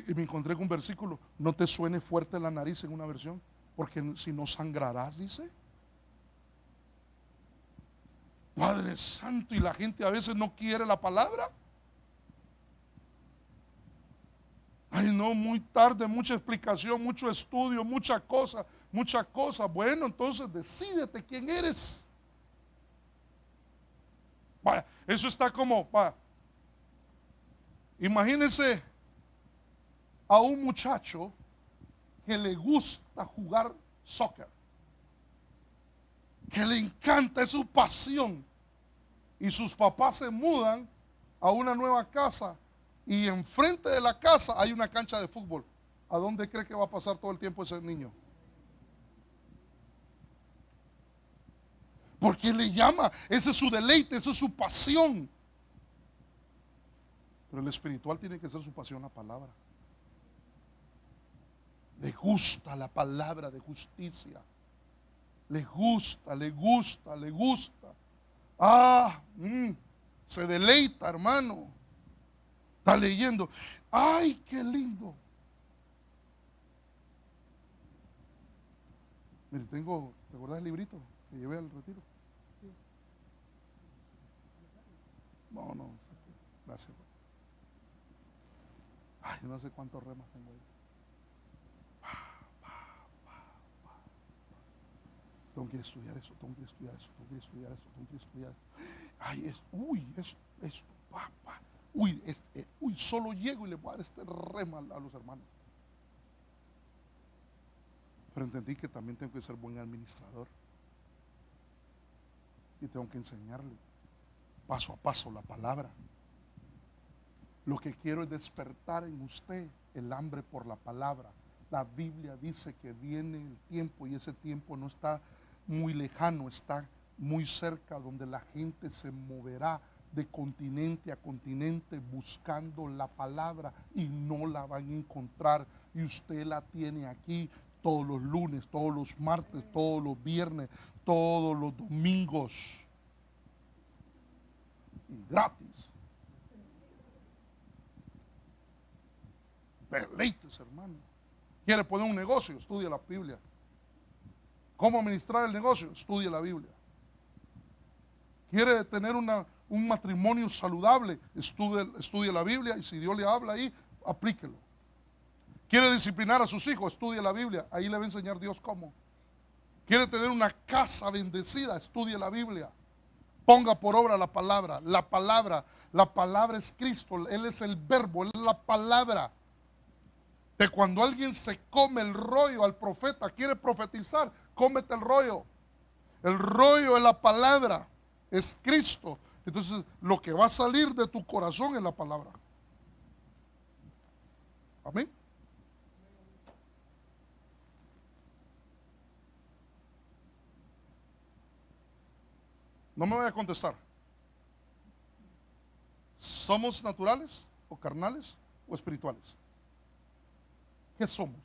y me encontré con un versículo, no te suene fuerte la nariz en una versión, porque si no sangrarás, dice. Padre Santo, y la gente a veces no quiere la palabra. Ay, no, muy tarde, mucha explicación, mucho estudio, mucha cosa. Bueno, entonces decídete quién eres. Vaya, eso está como, imagínense a un muchacho que le gusta jugar soccer, que le encanta, es su pasión, y sus papás se mudan a una nueva casa y enfrente de la casa hay una cancha de fútbol. ¿A dónde cree que va a pasar todo el tiempo ese niño? Porque le llama, ese es su deleite, esa es su pasión. Pero el espiritual tiene que ser su pasión la palabra. Le gusta la palabra de justicia. Le gusta, le gusta, le gusta. Se deleita, hermano. Está leyendo. ¡Ay, qué lindo! Mire, ¿te acordás del librito que llevé al retiro? No, gracias. Ay, no sé cuántos remas tengo ahí. Tengo que estudiar eso, tengo que estudiar eso, tengo que estudiar eso, tengo que estudiar eso. Ay, solo llego y le voy a dar este rema a los hermanos. Pero entendí que también tengo que ser buen administrador. Y tengo que enseñarle paso a paso la palabra. Lo que quiero es despertar en usted el hambre por la palabra. La Biblia dice que viene el tiempo y ese tiempo no está muy lejano, está muy cerca, donde la gente se moverá de continente a continente buscando la palabra y no la van a encontrar. Y usted la tiene aquí todos los lunes, todos los martes, todos los viernes, todos los domingos. Y gratis. Deleites, hermano. ¿Quiere poner un negocio? Estudia la Biblia. ¿Cómo administrar el negocio? Estudia la Biblia. ¿Quiere tener un matrimonio saludable? Estudie la Biblia y si Dios le habla ahí, aplíquelo. ¿Quiere disciplinar a sus hijos? Estudie la Biblia. Ahí le va a enseñar Dios cómo. ¿Quiere tener una casa bendecida? Estudie la Biblia. Ponga por obra la palabra. La palabra es Cristo. Él es el verbo, Él es la palabra. De cuando alguien se come el rollo al profeta, quiere profetizar, cómete el rollo. El rollo es la palabra, es Cristo. Entonces, lo que va a salir de tu corazón es la palabra. Amén. No me voy a contestar. ¿Somos naturales o carnales o espirituales? ¿Qué somos?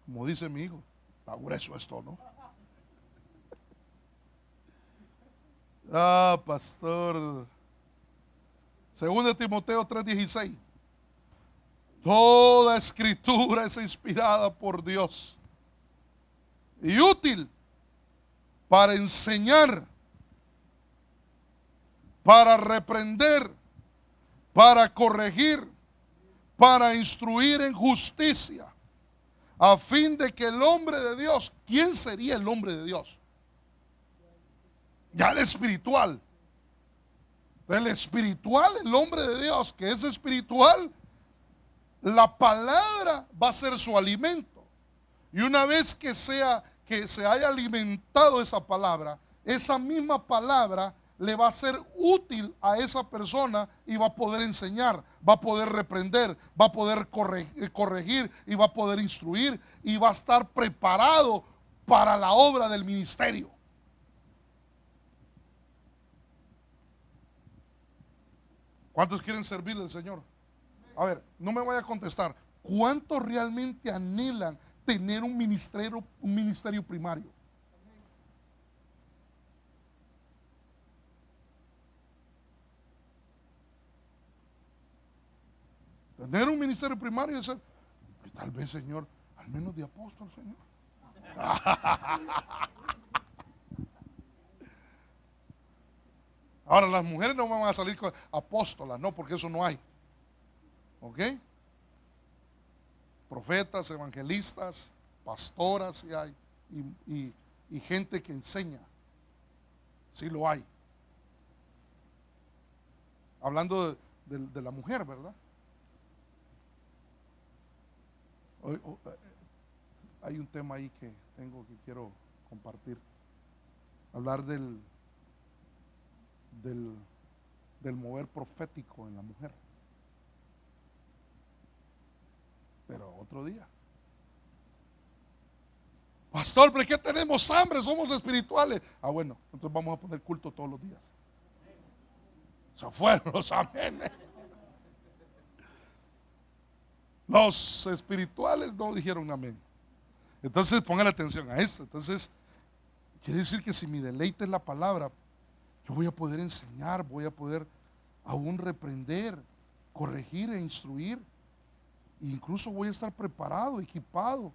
Como dice mi hijo, está grueso esto, ¿no? Pastor. 2 Timoteo 3:16. Toda escritura es inspirada por Dios y útil para enseñar, para reprender, para corregir, para instruir en justicia, a fin de que el hombre de Dios, ¿quién sería el hombre de Dios? Ya el espiritual. El espiritual, el hombre de Dios, que es espiritual, la palabra va a ser su alimento. Y una vez que se haya alimentado esa palabra, esa misma palabra le va a ser útil a esa persona y va a poder enseñar, va a poder reprender, va a poder corregir y va a poder instruir y va a estar preparado para la obra del ministerio. ¿Cuántos quieren servirle al Señor? A ver, no me vaya a contestar. ¿Cuántos realmente anhelan tener un ministerio primario? Tener un ministerio primario es ser, tal vez, Señor, al menos de apóstol, Señor. Ahora, las mujeres no van a salir con apóstolas, no, porque eso no hay. ¿Ok? Profetas, evangelistas, pastoras, y hay, y gente que enseña. Sí lo hay. Hablando de la mujer, ¿verdad? Hay un tema ahí que quiero compartir. Hablar del mover profético en la mujer. Pero otro día. Pastor, ¿pero qué tenemos hambre? Somos espirituales. Ah, bueno, entonces vamos a poner culto todos los días. Se fueron los amenes. Los espirituales no dijeron amén. Entonces pongan atención a esto. Entonces, quiere decir que si mi deleite es la palabra, yo voy a poder enseñar, voy a poder aún reprender, corregir e instruir. E incluso voy a estar preparado, equipado,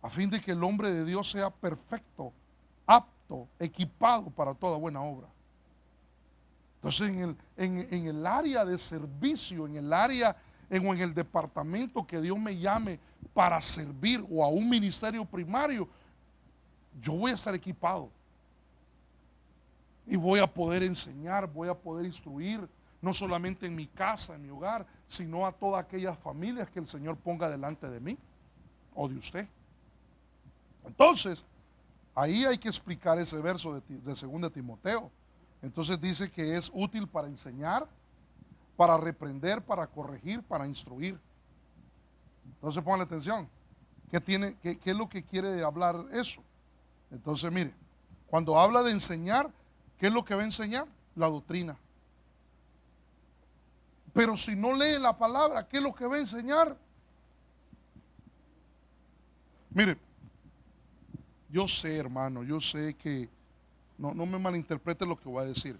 a fin de que el hombre de Dios sea perfecto, apto, equipado para toda buena obra. Entonces en el área de servicio, en el área o en el departamento que Dios me llame para servir o a un ministerio primario, yo voy a estar equipado y voy a poder enseñar, voy a poder instruir, no solamente en mi casa, en mi hogar, sino a todas aquellas familias que el Señor ponga delante de mí o de usted. Entonces, ahí hay que explicar ese verso de 2 Timoteo. Entonces dice que es útil para enseñar, para reprender, para corregir, para instruir. Entonces pongan atención. ¿Qué es lo que quiere hablar eso? Entonces mire, cuando habla de enseñar, ¿qué es lo que va a enseñar? La doctrina. Pero si no lee la palabra, ¿qué es lo que va a enseñar? Mire, yo sé, hermano, yo sé que, no me malinterprete lo que voy a decir,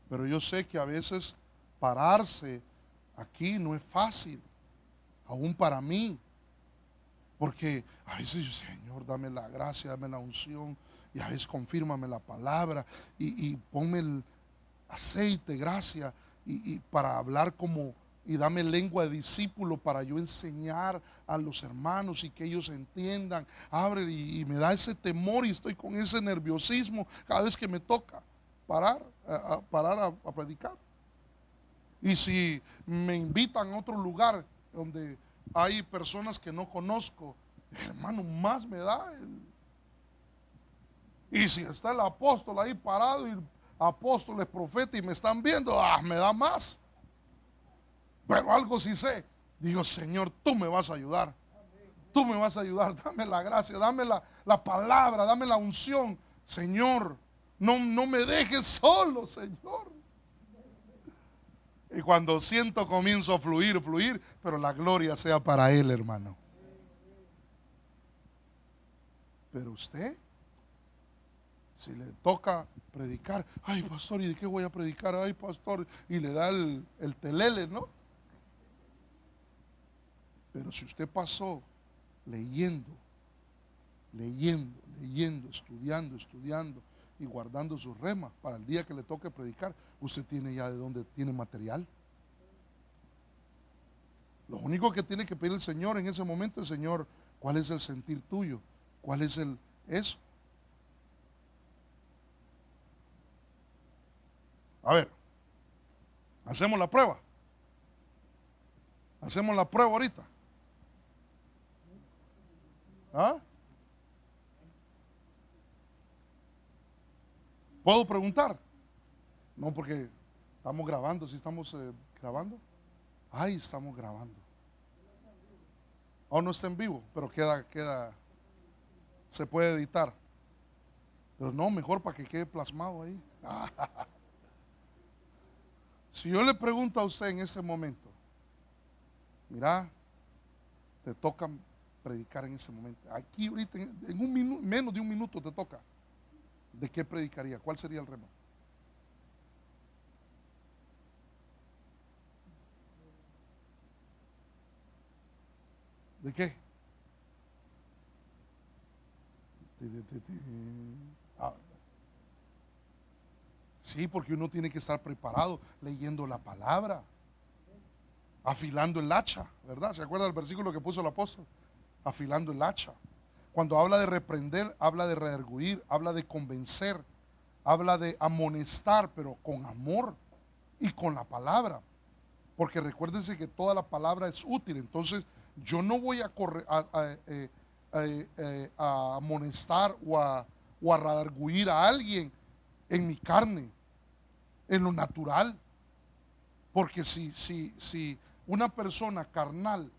pero yo sé que a veces pararse aquí no es fácil, aún para mí, porque a veces yo, Señor, dame la gracia, dame la unción, y a veces confírmame la palabra, y ponme el aceite, gracia, y para hablar como, y dame lengua de discípulo para yo enseñar a los hermanos y que ellos entiendan. Abre y me da ese temor y estoy con ese nerviosismo cada vez que me toca parar a predicar. Y si me invitan a otro lugar donde hay personas que no conozco, hermano, más me da. Y si está el apóstol ahí parado y apóstoles, profetas y me están viendo, me da más. Pero algo sí sé, digo, Señor, tú me vas a ayudar. Tú me vas a ayudar, dame la gracia, dame la palabra, dame la unción. Señor, no me dejes solo, Señor. Y cuando siento comienzo a fluir, pero la gloria sea para Él, hermano. Pero usted, si le toca predicar, ay pastor, ¿y de qué voy a predicar? Ay pastor, y le da el telele, ¿no? Pero si usted pasó leyendo, estudiando y guardando sus remas para el día que le toque predicar, usted tiene ya de dónde tiene material. Lo único que tiene que pedir el Señor en ese momento es, Señor, ¿cuál es el sentir tuyo? ¿Cuál es eso? A ver, hacemos la prueba. Hacemos la prueba ahorita. ¿Ah? ¿Puedo preguntar? No, porque estamos grabando. ¿Sí estamos grabando? Ay, estamos grabando. No está en vivo, pero queda, se puede editar. Pero no, mejor para que quede plasmado ahí. Si yo le pregunto a usted en ese momento, mira, te toca predicar en ese momento. Aquí ahorita, en un minuto, menos de un minuto te toca. ¿De qué predicaría? ¿Cuál sería el rema? ¿De qué? Sí, porque uno tiene que estar preparado leyendo la palabra, afilando el hacha, ¿verdad? ¿Se acuerda del versículo que puso el apóstol? Afilando el hacha. Cuando habla de reprender, habla de redarguir, habla de convencer, habla de amonestar, pero con amor. y con la palabra. Porque recuérdense que toda la palabra es útil. Entonces, yo no voy a amonestar o a redarguir a alguien en mi carne, en lo natural. Porque si una persona carnal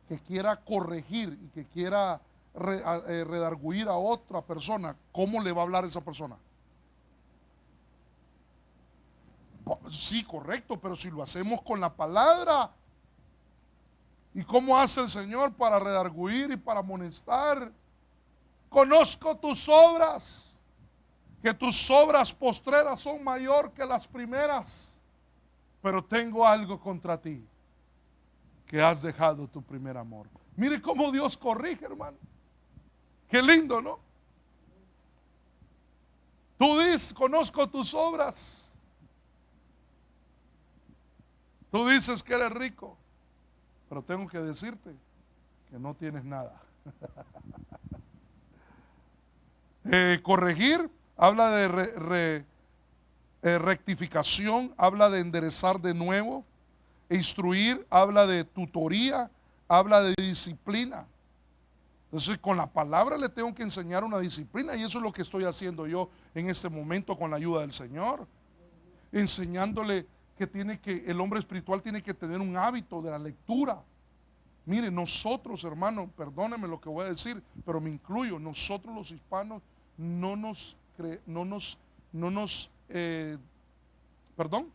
que quiera corregir y que quiera redarguir a otra persona, ¿cómo le va a hablar a esa persona? Sí, correcto, pero si lo hacemos con la palabra, ¿y cómo hace el Señor para redarguir y para amonestar? Conozco tus obras, que tus obras postreras son mayor que las primeras, pero tengo algo contra ti, que has dejado tu primer amor. Mire cómo Dios corrige, hermano. Qué lindo, ¿no? Tú dices, conozco tus obras. Tú dices que eres rico, pero tengo que decirte que no tienes nada. Corregir habla de rectificación, habla de enderezar de nuevo. Instruir habla de tutoría, habla de disciplina. Entonces, con la palabra le tengo que enseñar una disciplina, y eso es lo que estoy haciendo yo en este momento con la ayuda del Señor, enseñándole que el hombre espiritual tiene que tener un hábito de la lectura. Mire, nosotros, hermano, perdónenme lo que voy a decir, pero me incluyo, nosotros los hispanos perdón,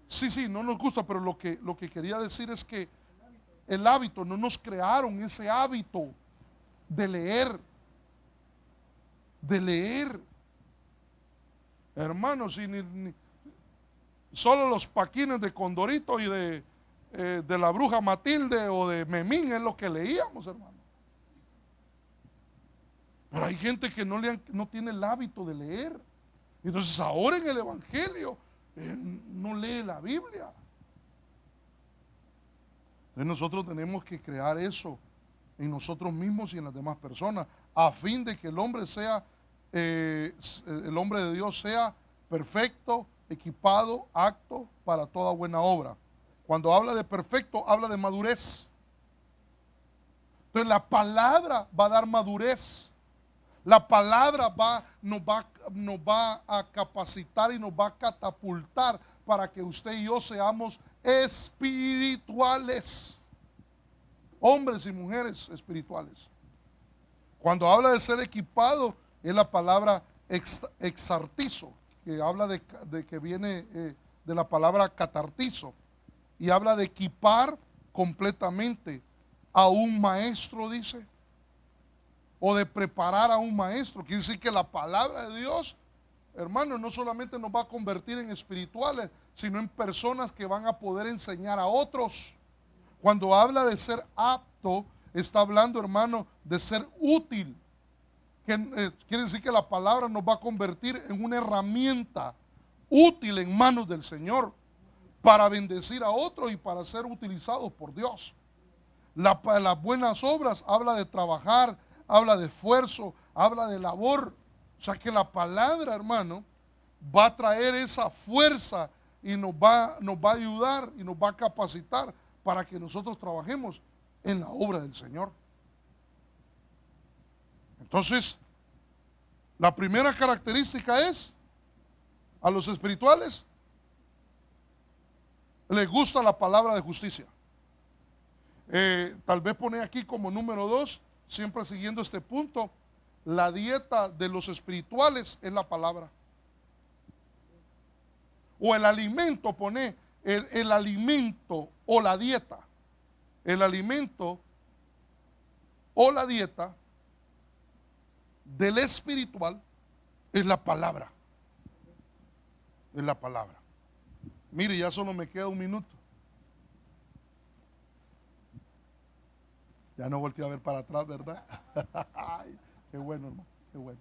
sí, no nos gusta, pero lo que quería decir es que el hábito, no nos crearon ese hábito de leer, hermanos, y solo los paquines de Condorito y de la bruja Matilde o de Memín es lo que leíamos, hermano. Pero hay gente que no tiene el hábito de leer. Entonces ahora en el Evangelio no lee la Biblia. Entonces nosotros tenemos que crear eso en nosotros mismos y en las demás personas, a fin de que el hombre de Dios sea perfecto, equipado, apto para toda buena obra. Cuando habla de perfecto, habla de madurez. Entonces la palabra va a dar madurez. La palabra nos va a capacitar y nos va a catapultar para que usted y yo seamos espirituales. Hombres y mujeres espirituales. Cuando habla de ser equipado, es la palabra exartizo, que habla de que viene de la palabra catartizo, y habla de equipar completamente a un maestro, dice, o de preparar a un maestro. Quiere decir que la palabra de Dios, hermano, no solamente nos va a convertir en espirituales, sino en personas que van a poder enseñar a otros. Cuando habla de ser apto, está hablando, hermano, de ser útil. Quiere decir que la palabra nos va a convertir en una herramienta útil en manos del Señor para bendecir a otros y para ser utilizados por Dios. Las buenas obras habla de trabajar, habla de esfuerzo, habla de labor. O sea que la palabra, hermano, va a traer esa fuerza y nos va a ayudar y nos va a capacitar para que nosotros trabajemos en la obra del Señor. Entonces, la primera característica es, a los espirituales les gusta la palabra de justicia. Tal vez pone aquí como número 2, siempre siguiendo este punto, la dieta de los espirituales es la palabra. O el alimento, pone el alimento o la dieta. El alimento o la dieta del espiritual es la palabra. Es la palabra. Mire, ya solo me queda un minuto. Ya no volteé a ver para atrás, ¿verdad? Ay, qué bueno, hermano, qué bueno.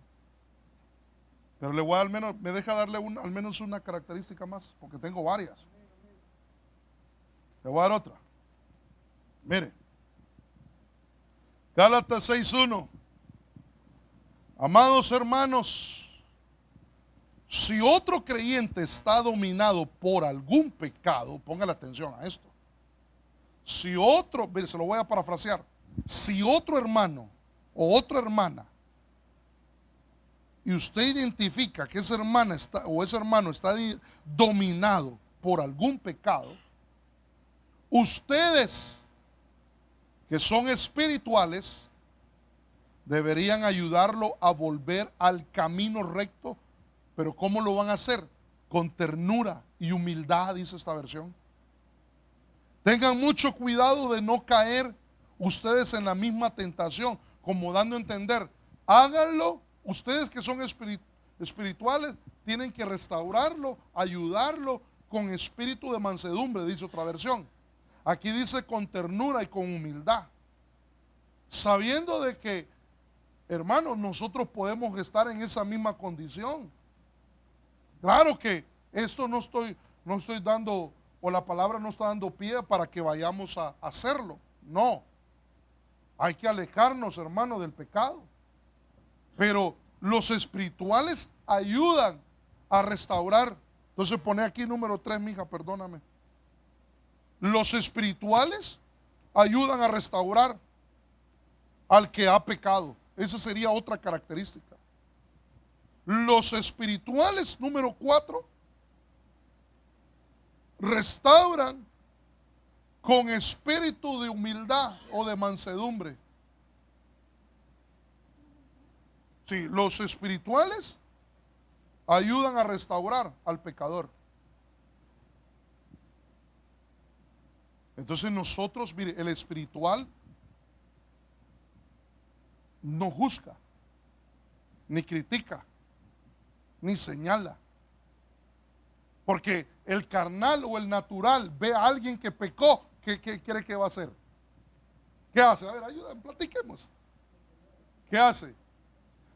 Pero le voy a al menos, me deja darle al menos una característica más, porque tengo varias. Le voy a dar otra. Mire, Gálatas 6:1. Amados hermanos, Si otro creyente está dominado por algún pecado, póngale atención a esto. Si otro, se lo voy a parafrasear, si otro hermano o otra hermana, y usted identifica que esa hermana está, o ese hermano está dominado por algún pecado, ustedes que son espirituales deberían ayudarlo a volver al camino recto. Pero ¿cómo lo van a hacer? Con ternura y humildad, dice esta versión. Tengan mucho cuidado de no caer ustedes en la misma tentación, como dando a entender, háganlo, ustedes que son espirituales, tienen que restaurarlo, ayudarlo con espíritu de mansedumbre, dice otra versión. Aquí dice con ternura y con humildad, sabiendo de que, hermanos, nosotros podemos estar en esa misma condición. Claro que esto no estoy dando, o la palabra no está dando pie para que vayamos a hacerlo. No. Hay que alejarnos, hermano, del pecado. Pero los espirituales ayudan a restaurar. Entonces pone aquí número 3, mija, perdóname. Los espirituales ayudan a restaurar al que ha pecado. Esa sería otra característica. Los espirituales, número 4, restauran con espíritu de humildad o de mansedumbre. Sí, los espirituales ayudan a restaurar al pecador. Entonces nosotros, mire, el espiritual no juzga, ni critica, ni señala. Porque el carnal o el natural ve a alguien que pecó, ¿qué cree que va a hacer? ¿Qué hace? A ver, ayúdenme, platiquemos. ¿Qué hace?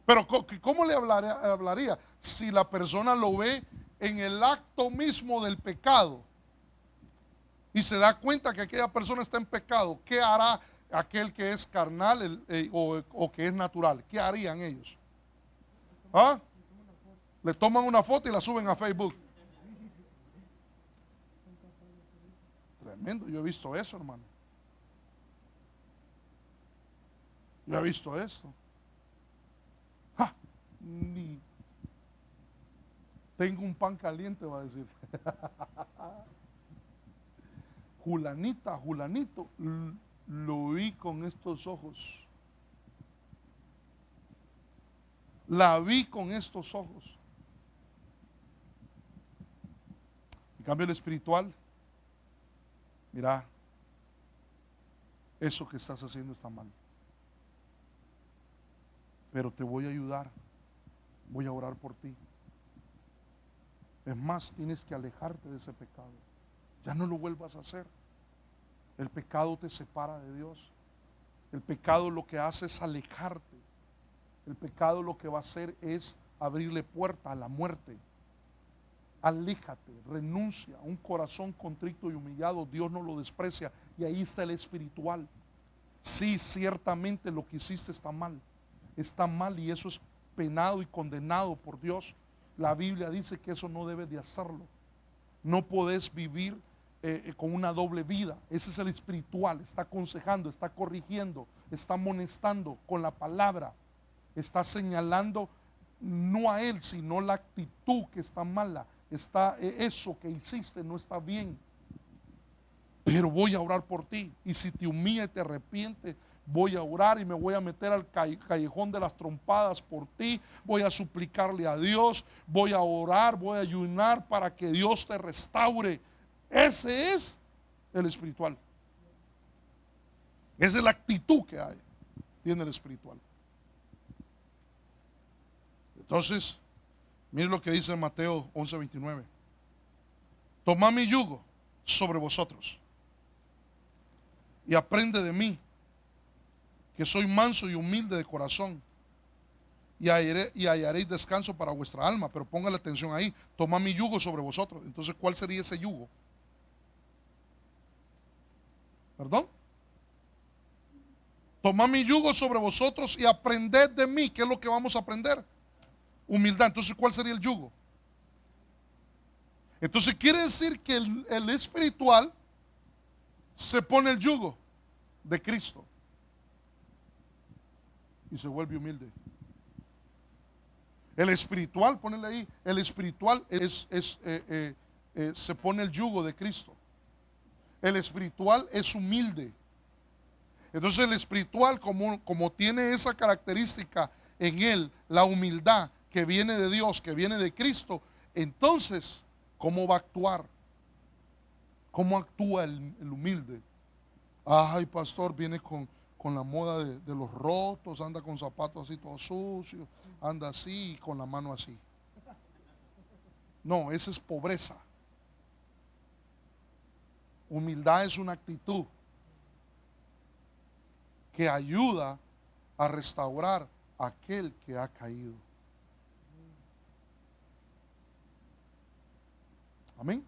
Pero ¿cómo le hablaría si la persona lo ve en el acto mismo del pecado y se da cuenta que aquella persona está en pecado? ¿Qué hará aquel que es carnal o que es natural? ¿Qué harían ellos? ¿Ah? Le toman una foto y la suben a Facebook. Tremendo, yo he visto eso, hermano. Yo he visto eso. ¡Ja! Ni tengo un pan caliente, va a decir. Julanita, Julanito, lo vi con estos ojos. La vi con estos ojos. En cambio el espiritual, mira, eso que estás haciendo está mal. Pero te voy a ayudar, voy a orar por ti. Es más, tienes que alejarte de ese pecado. Ya no lo vuelvas a hacer. El pecado te separa de Dios. El pecado lo que hace es alejarte. El pecado lo que va a hacer es abrirle puerta a la muerte. Aléjate, renuncia. Un corazón contrito y humillado, Dios no lo desprecia. Y ahí está el espiritual. Sí, ciertamente lo que hiciste está mal. Está mal y eso es penado y condenado por Dios. La Biblia dice que eso no debe de hacerlo. No podés vivir con una doble vida. Ese es el espiritual. Está aconsejando, está corrigiendo, está amonestando con la palabra. Está señalando no a él, sino la actitud que está mala. Está eso que hiciste no está bien. Pero voy a orar por ti. Y si te humilla y te arrepientes, voy a orar y me voy a meter al callejón de las trompadas por ti. Voy a suplicarle a Dios. Voy a orar, voy a ayunar para que Dios te restaure. Ese es el espiritual. Esa es la actitud que tiene el espiritual. Entonces, miren lo que dice Mateo 11:29. Tomad mi yugo sobre vosotros y aprende de mí, que soy manso y humilde de corazón, y hallaréis descanso para vuestra alma. Pero póngale atención ahí, tomad mi yugo sobre vosotros. Entonces, ¿cuál sería ese yugo? ¿Perdón? Tomad mi yugo sobre vosotros y aprended de mí. ¿Qué es lo que vamos a aprender? Humildad. Entonces, ¿cuál sería el yugo? Entonces quiere decir que el espiritual se pone el yugo de Cristo y se vuelve humilde. El espiritual, ponele ahí, el espiritual se pone el yugo de Cristo. El espiritual es humilde. Entonces el espiritual, como tiene esa característica en él, la humildad que viene de Dios, que viene de Cristo, entonces, ¿cómo va a actuar? ¿Cómo actúa el humilde? Ay, pastor, viene con la moda de los rotos, anda con zapatos así todos sucios, anda así, con la mano así. No, esa es pobreza. Humildad es una actitud que ayuda a restaurar a aquel que ha caído. Amén.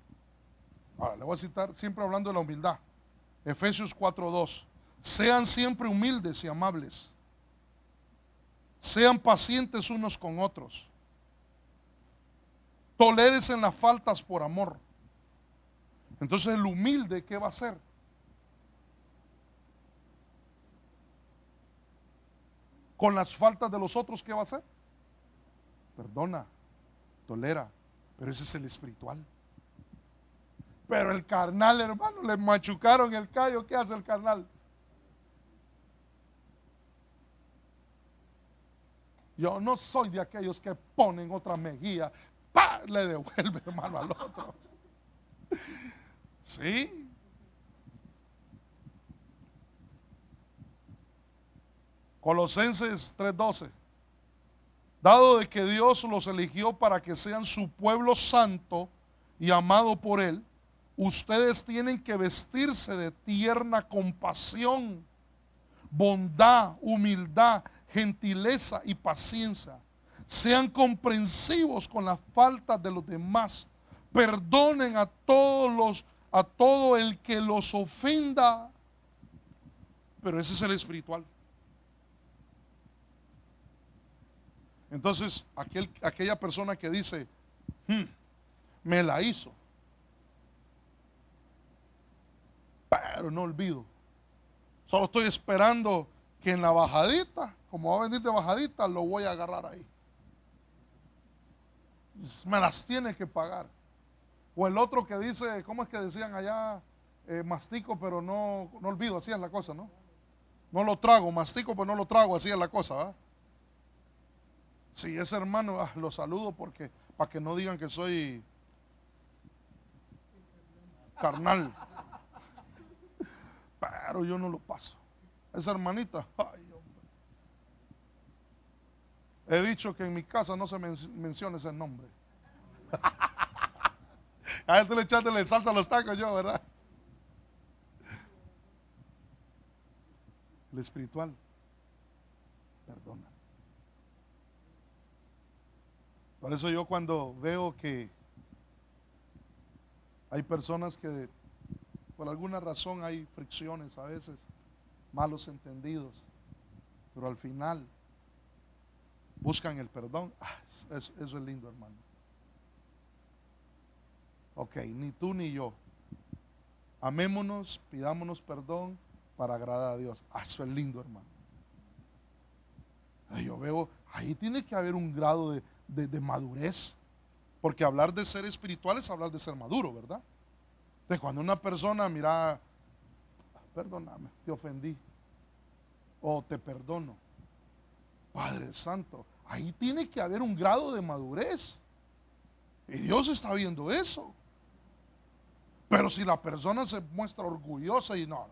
Ahora le voy a citar, siempre hablando de la humildad, Efesios 4:2. Sean siempre humildes y amables. Sean pacientes unos con otros. Tolérense las faltas por amor. Entonces el humilde, ¿qué va a hacer? Con las faltas de los otros, ¿qué va a hacer? Perdona, tolera. Pero ese es el espiritual. Pero el carnal, hermano, le machucaron el callo. ¿Qué hace el carnal? Yo no soy de aquellos que ponen otra mejilla, ¡pah!, le devuelve, hermano, al otro. ¿Sí? Colosenses 3:12. Dado de que Dios los eligió para que sean su pueblo santo y amado por Él, ustedes tienen que vestirse de tierna compasión, bondad, humildad, gentileza y paciencia. Sean comprensivos con las faltas de los demás. Perdonen a todo el que los ofenda. Pero ese es el espiritual. Entonces, aquella persona que dice, me la hizo, pero no olvido. Solo estoy esperando que en la bajadita, como va a venir de bajadita, lo voy a agarrar ahí. Me las tiene que pagar. O el otro que dice, ¿cómo es que decían allá? Mastico, pero no olvido, así es la cosa, ¿no? No lo trago, mastico, pero no lo trago, así es la cosa, ¿verdad? Sí, ese hermano, lo saludo porque, para que no digan que soy carnal. Pero yo no lo paso. Esa hermanita, ay, hombre. He dicho que en mi casa no se menciona ese nombre. A estoy echándole salsa a los tacos yo, ¿verdad? El espiritual perdona. Por eso yo cuando veo que hay personas que por alguna razón hay fricciones a veces, malos entendidos, pero al final buscan el perdón. Eso es lindo, hermano. Ok, ni tú ni yo. Amémonos, pidámonos perdón para agradar a Dios. Eso es lindo, hermano. Yo veo, ahí tiene que haber un grado de madurez, porque hablar de ser espiritual es hablar de ser maduro, ¿verdad? De cuando una persona, mira, perdóname, te ofendí, o te perdono, Padre Santo, ahí tiene que haber un grado de madurez, y Dios está viendo eso. Pero si la persona se muestra orgullosa y no,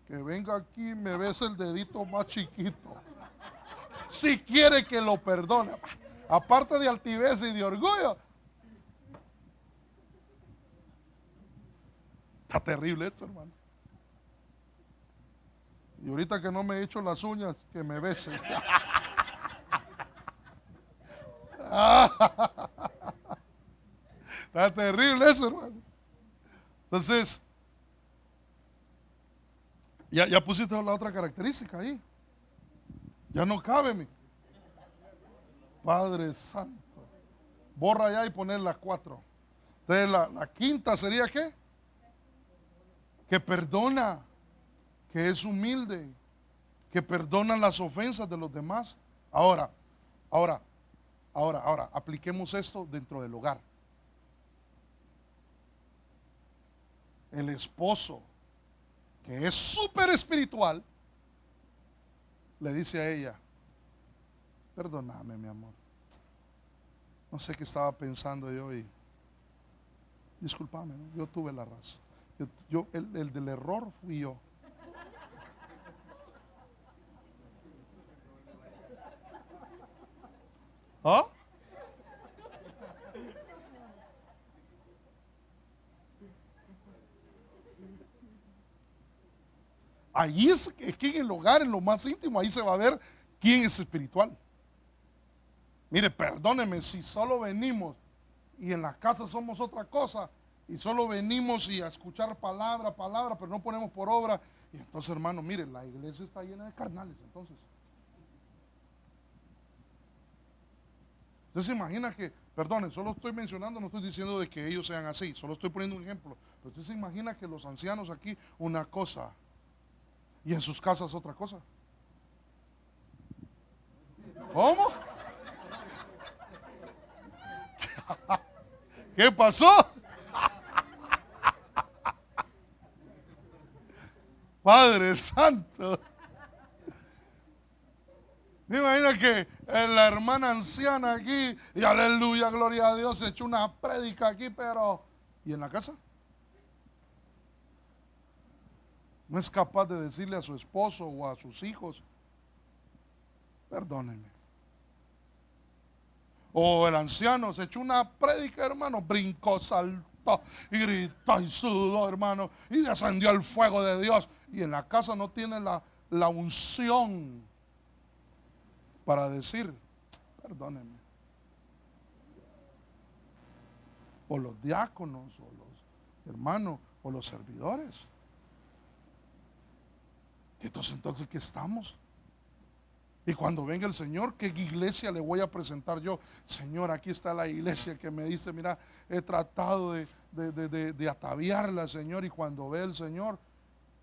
que venga aquí y me bese el dedito más chiquito, si quiere que lo perdone, aparte de altivez y de orgullo. Está terrible esto, hermano. Y ahorita que no me he hecho las uñas, que me bese. Está terrible eso, hermano. Entonces, ya pusiste la otra característica ahí. Ya no cabe, mi Padre Santo. Borra ya y poner las 4. Entonces la quinta sería ¿qué? Que perdona, que es humilde, que perdona las ofensas de los demás. Ahora, apliquemos esto dentro del hogar. El esposo, que es súper espiritual, le dice a ella: perdóname, mi amor, no sé qué estaba pensando yo y discúlpame, ¿no? Yo tuve la razón. El del error fui yo. ¿Ah? Ahí es que en el hogar, en lo más íntimo, ahí se va a ver quién es espiritual. Mire, perdóneme si solo venimos y en la casa somos otra cosa, y solo venimos y a escuchar palabra, pero no ponemos por obra. Y entonces, hermano, mire, la iglesia está llena de carnales. Entonces, usted se imagina que, perdone, solo estoy mencionando, no estoy diciendo de que ellos sean así, solo estoy poniendo un ejemplo. Pero usted se imagina que los ancianos aquí una cosa y en sus casas otra cosa. ¿Cómo? ¿Qué pasó? Padre Santo. Me imagino que la hermana anciana aquí, y aleluya, gloria a Dios, se echó una prédica aquí, pero ¿y en la casa? No es capaz de decirle a su esposo o a sus hijos: perdónenme. O el anciano se echó una prédica, hermano, brincó, saltó y gritó y sudó, hermano, y descendió el fuego de Dios. Y en la casa no tiene la unción para decir: perdónenme. O los diáconos, o los hermanos, o los servidores. Entonces, ¿qué estamos? Y cuando venga el Señor, ¿qué iglesia le voy a presentar yo? Señor, aquí está la iglesia que me dice: mira, he tratado de ataviarla, Señor. Y cuando ve el Señor,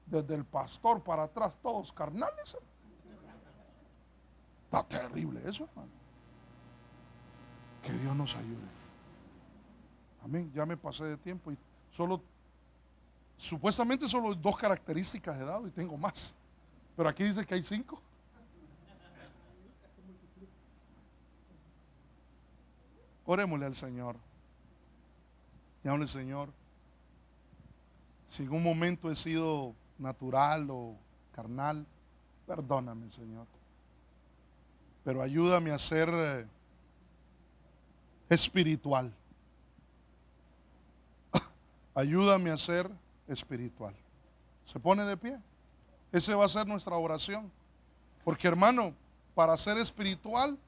desde el pastor para atrás, todos carnales. Está terrible eso, hermano. Que Dios nos ayude. Amén. Ya me pasé de tiempo y supuestamente solo 2 características he dado y tengo más. Pero aquí dice que hay 5. Orémosle al Señor. Llámale: Señor, si en un momento he sido natural o carnal, perdóname, Señor. Pero ayúdame a ser espiritual. Ayúdame a ser espiritual. Se pone de pie. Esa va a ser nuestra oración. Porque, hermano, para ser espiritual,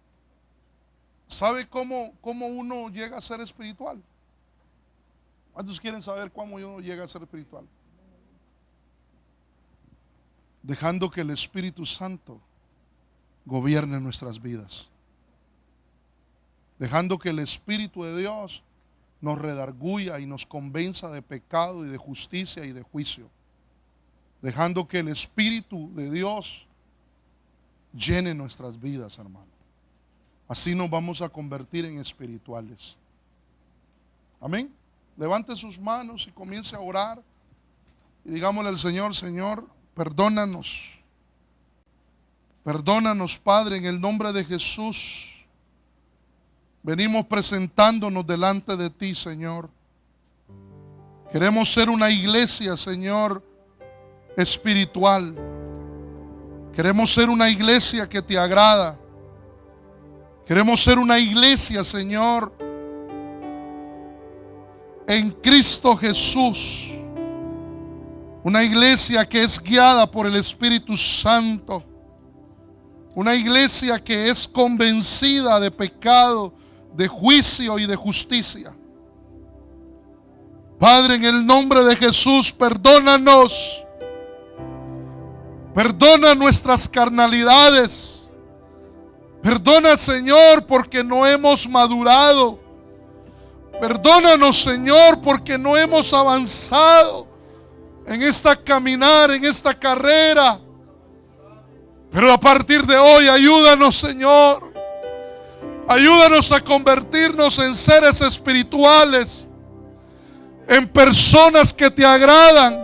¿sabe cómo uno llega a ser espiritual? ¿Cuántos quieren saber cómo uno llega a ser espiritual? Dejando que el Espíritu Santo gobierne nuestras vidas. Dejando que el Espíritu de Dios nos redarguya y nos convenza de pecado y de justicia y de juicio. Dejando que el Espíritu de Dios llene nuestras vidas, hermano. Así nos vamos a convertir en espirituales. Amén. Levante sus manos y comience a orar. Y digámosle al Señor: Señor, perdónanos. Perdónanos, Padre, en el nombre de Jesús. Venimos presentándonos delante de ti, Señor. Queremos ser una iglesia, Señor, espiritual. Queremos ser una iglesia que te agrada. Queremos ser una iglesia, Señor, en Cristo Jesús. Una iglesia que es guiada por el Espíritu Santo. Una iglesia que es convencida de pecado, de juicio y de justicia. Padre, en el nombre de Jesús, perdónanos. Perdona nuestras carnalidades. Perdona, Señor, porque no hemos madurado. Perdónanos, Señor, porque no hemos avanzado en esta caminar, en esta carrera. Pero a partir de hoy, ayúdanos, Señor. Ayúdanos a convertirnos en seres espirituales, en personas que te agradan.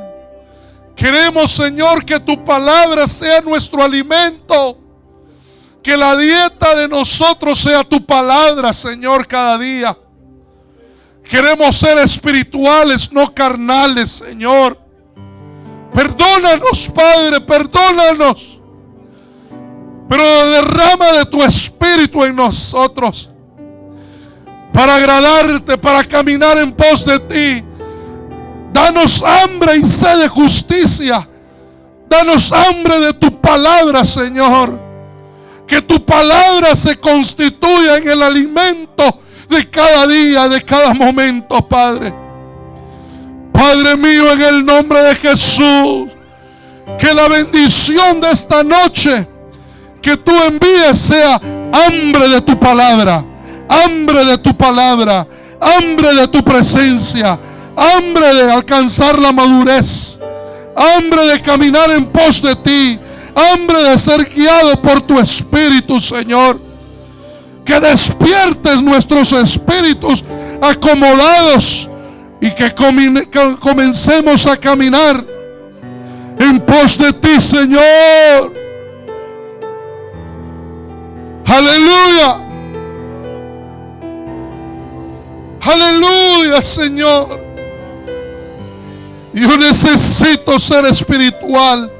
Queremos, Señor, que tu palabra sea nuestro alimento. Que la dieta de nosotros sea tu palabra, Señor, cada día. Queremos ser espirituales, no carnales, Señor. Perdónanos, Padre, perdónanos. Pero derrama de tu espíritu en nosotros para agradarte, para caminar en pos de ti. Danos hambre y sed de justicia. Danos hambre de tu palabra, Señor. Que tu palabra se constituya en el alimento de cada día, de cada momento, Padre. Padre mío, en el nombre de Jesús, que la bendición de esta noche que tú envíes sea hambre de tu palabra, hambre de tu palabra, hambre de tu presencia, hambre de alcanzar la madurez, hambre de caminar en pos de ti, hambre de ser guiado por tu Espíritu, Señor. Que despiertes nuestros espíritus acomodados y que comencemos a caminar en pos de ti, Señor. Aleluya. Aleluya, Señor. Yo necesito ser espiritual.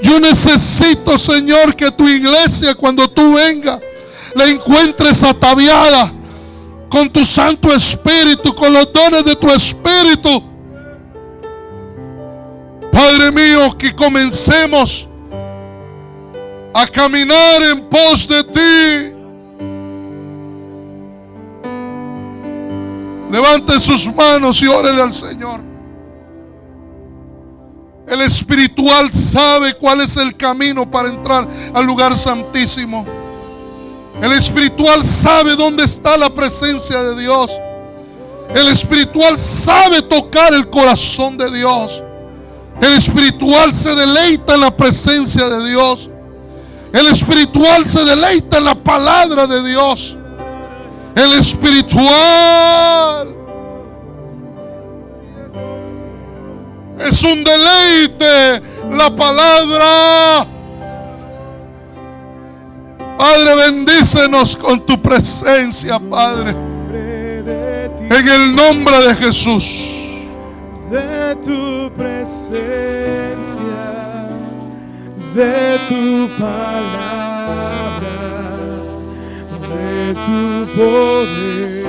Yo necesito, Señor, que tu iglesia, cuando tú vengas, la encuentres ataviada con tu Santo Espíritu, con los dones de tu Espíritu. Padre mío, que comencemos a caminar en pos de ti. Levante sus manos y órele al Señor. El espiritual sabe cuál es el camino para entrar al lugar santísimo. El espiritual sabe dónde está la presencia de Dios. El espiritual sabe tocar el corazón de Dios. El espiritual se deleita en la presencia de Dios. El espiritual se deleita en la palabra de Dios. El espiritual es un deleite la palabra. Padre, bendícenos con tu presencia, Padre. En el nombre de Jesús. De tu presencia, de tu palabra, de tu poder.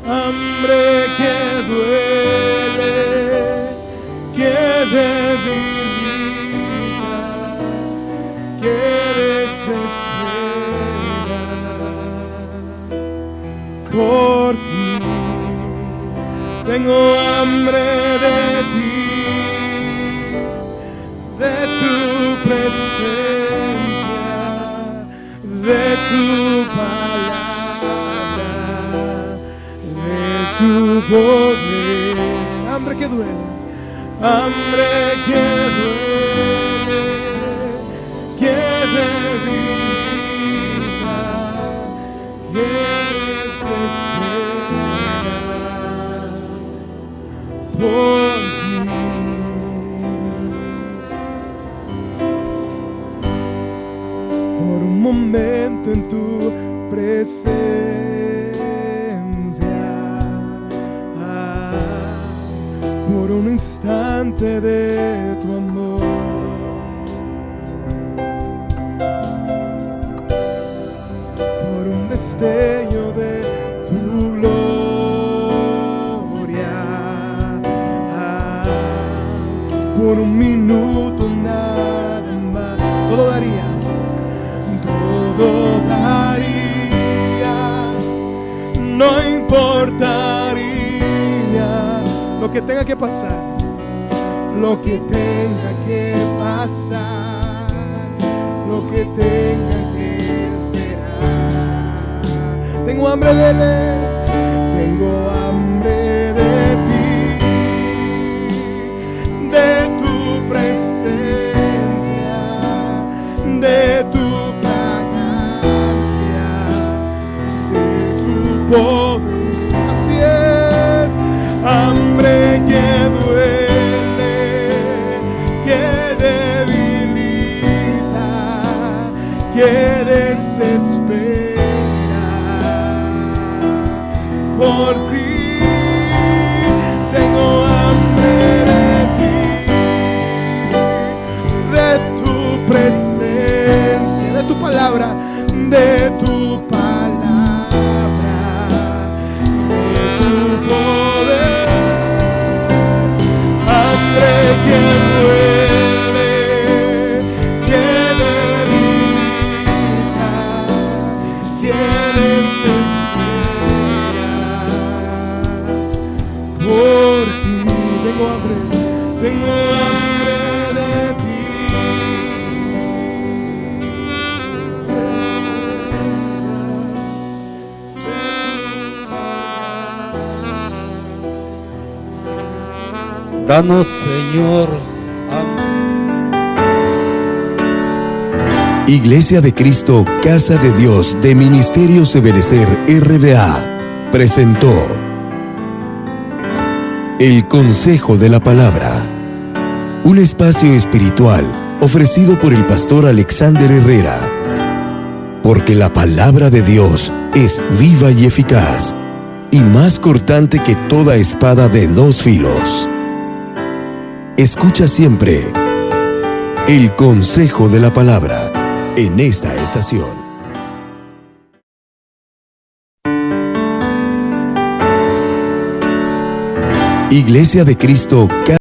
Hambre que duele, que debilita, que desespera. Por ti tengo hambre de ti, de tu presencia, de tu palabra, de tu poder. Hambre que duele, hambre que duele, que debilita, que desespera. Por ti. Por un momento en tu presencia, por un instante de tu amor, por un destello de tu gloria, por un minuto nada más, todo daría, no importaría lo que tenga que pasar, lo que tenga que pasar, lo que tenga que esperar, Tengo hambre de leer, tengo hambre de ti, de tu presencia, de tu fragancia, de tu poder. Así es, hambre que duele, que debilita, que desespera. Por ti tengo hambre de ti, de tu presencia, de tu palabra, de tu palabra, de tu poder. Hambre que duele, que debilita, que desespera. Por ti tengo hambre de ti. Danos, Señor, hambre. Iglesia de Cristo, Casa de Dios de Ministerios Ebenecer RBA presentó El Consejo de la Palabra, un espacio espiritual ofrecido por el pastor Alexander Herrera, porque la palabra de Dios es viva y eficaz, y más cortante que toda espada de dos filos. Escucha siempre El Consejo de la Palabra en esta estación. Iglesia de Cristo,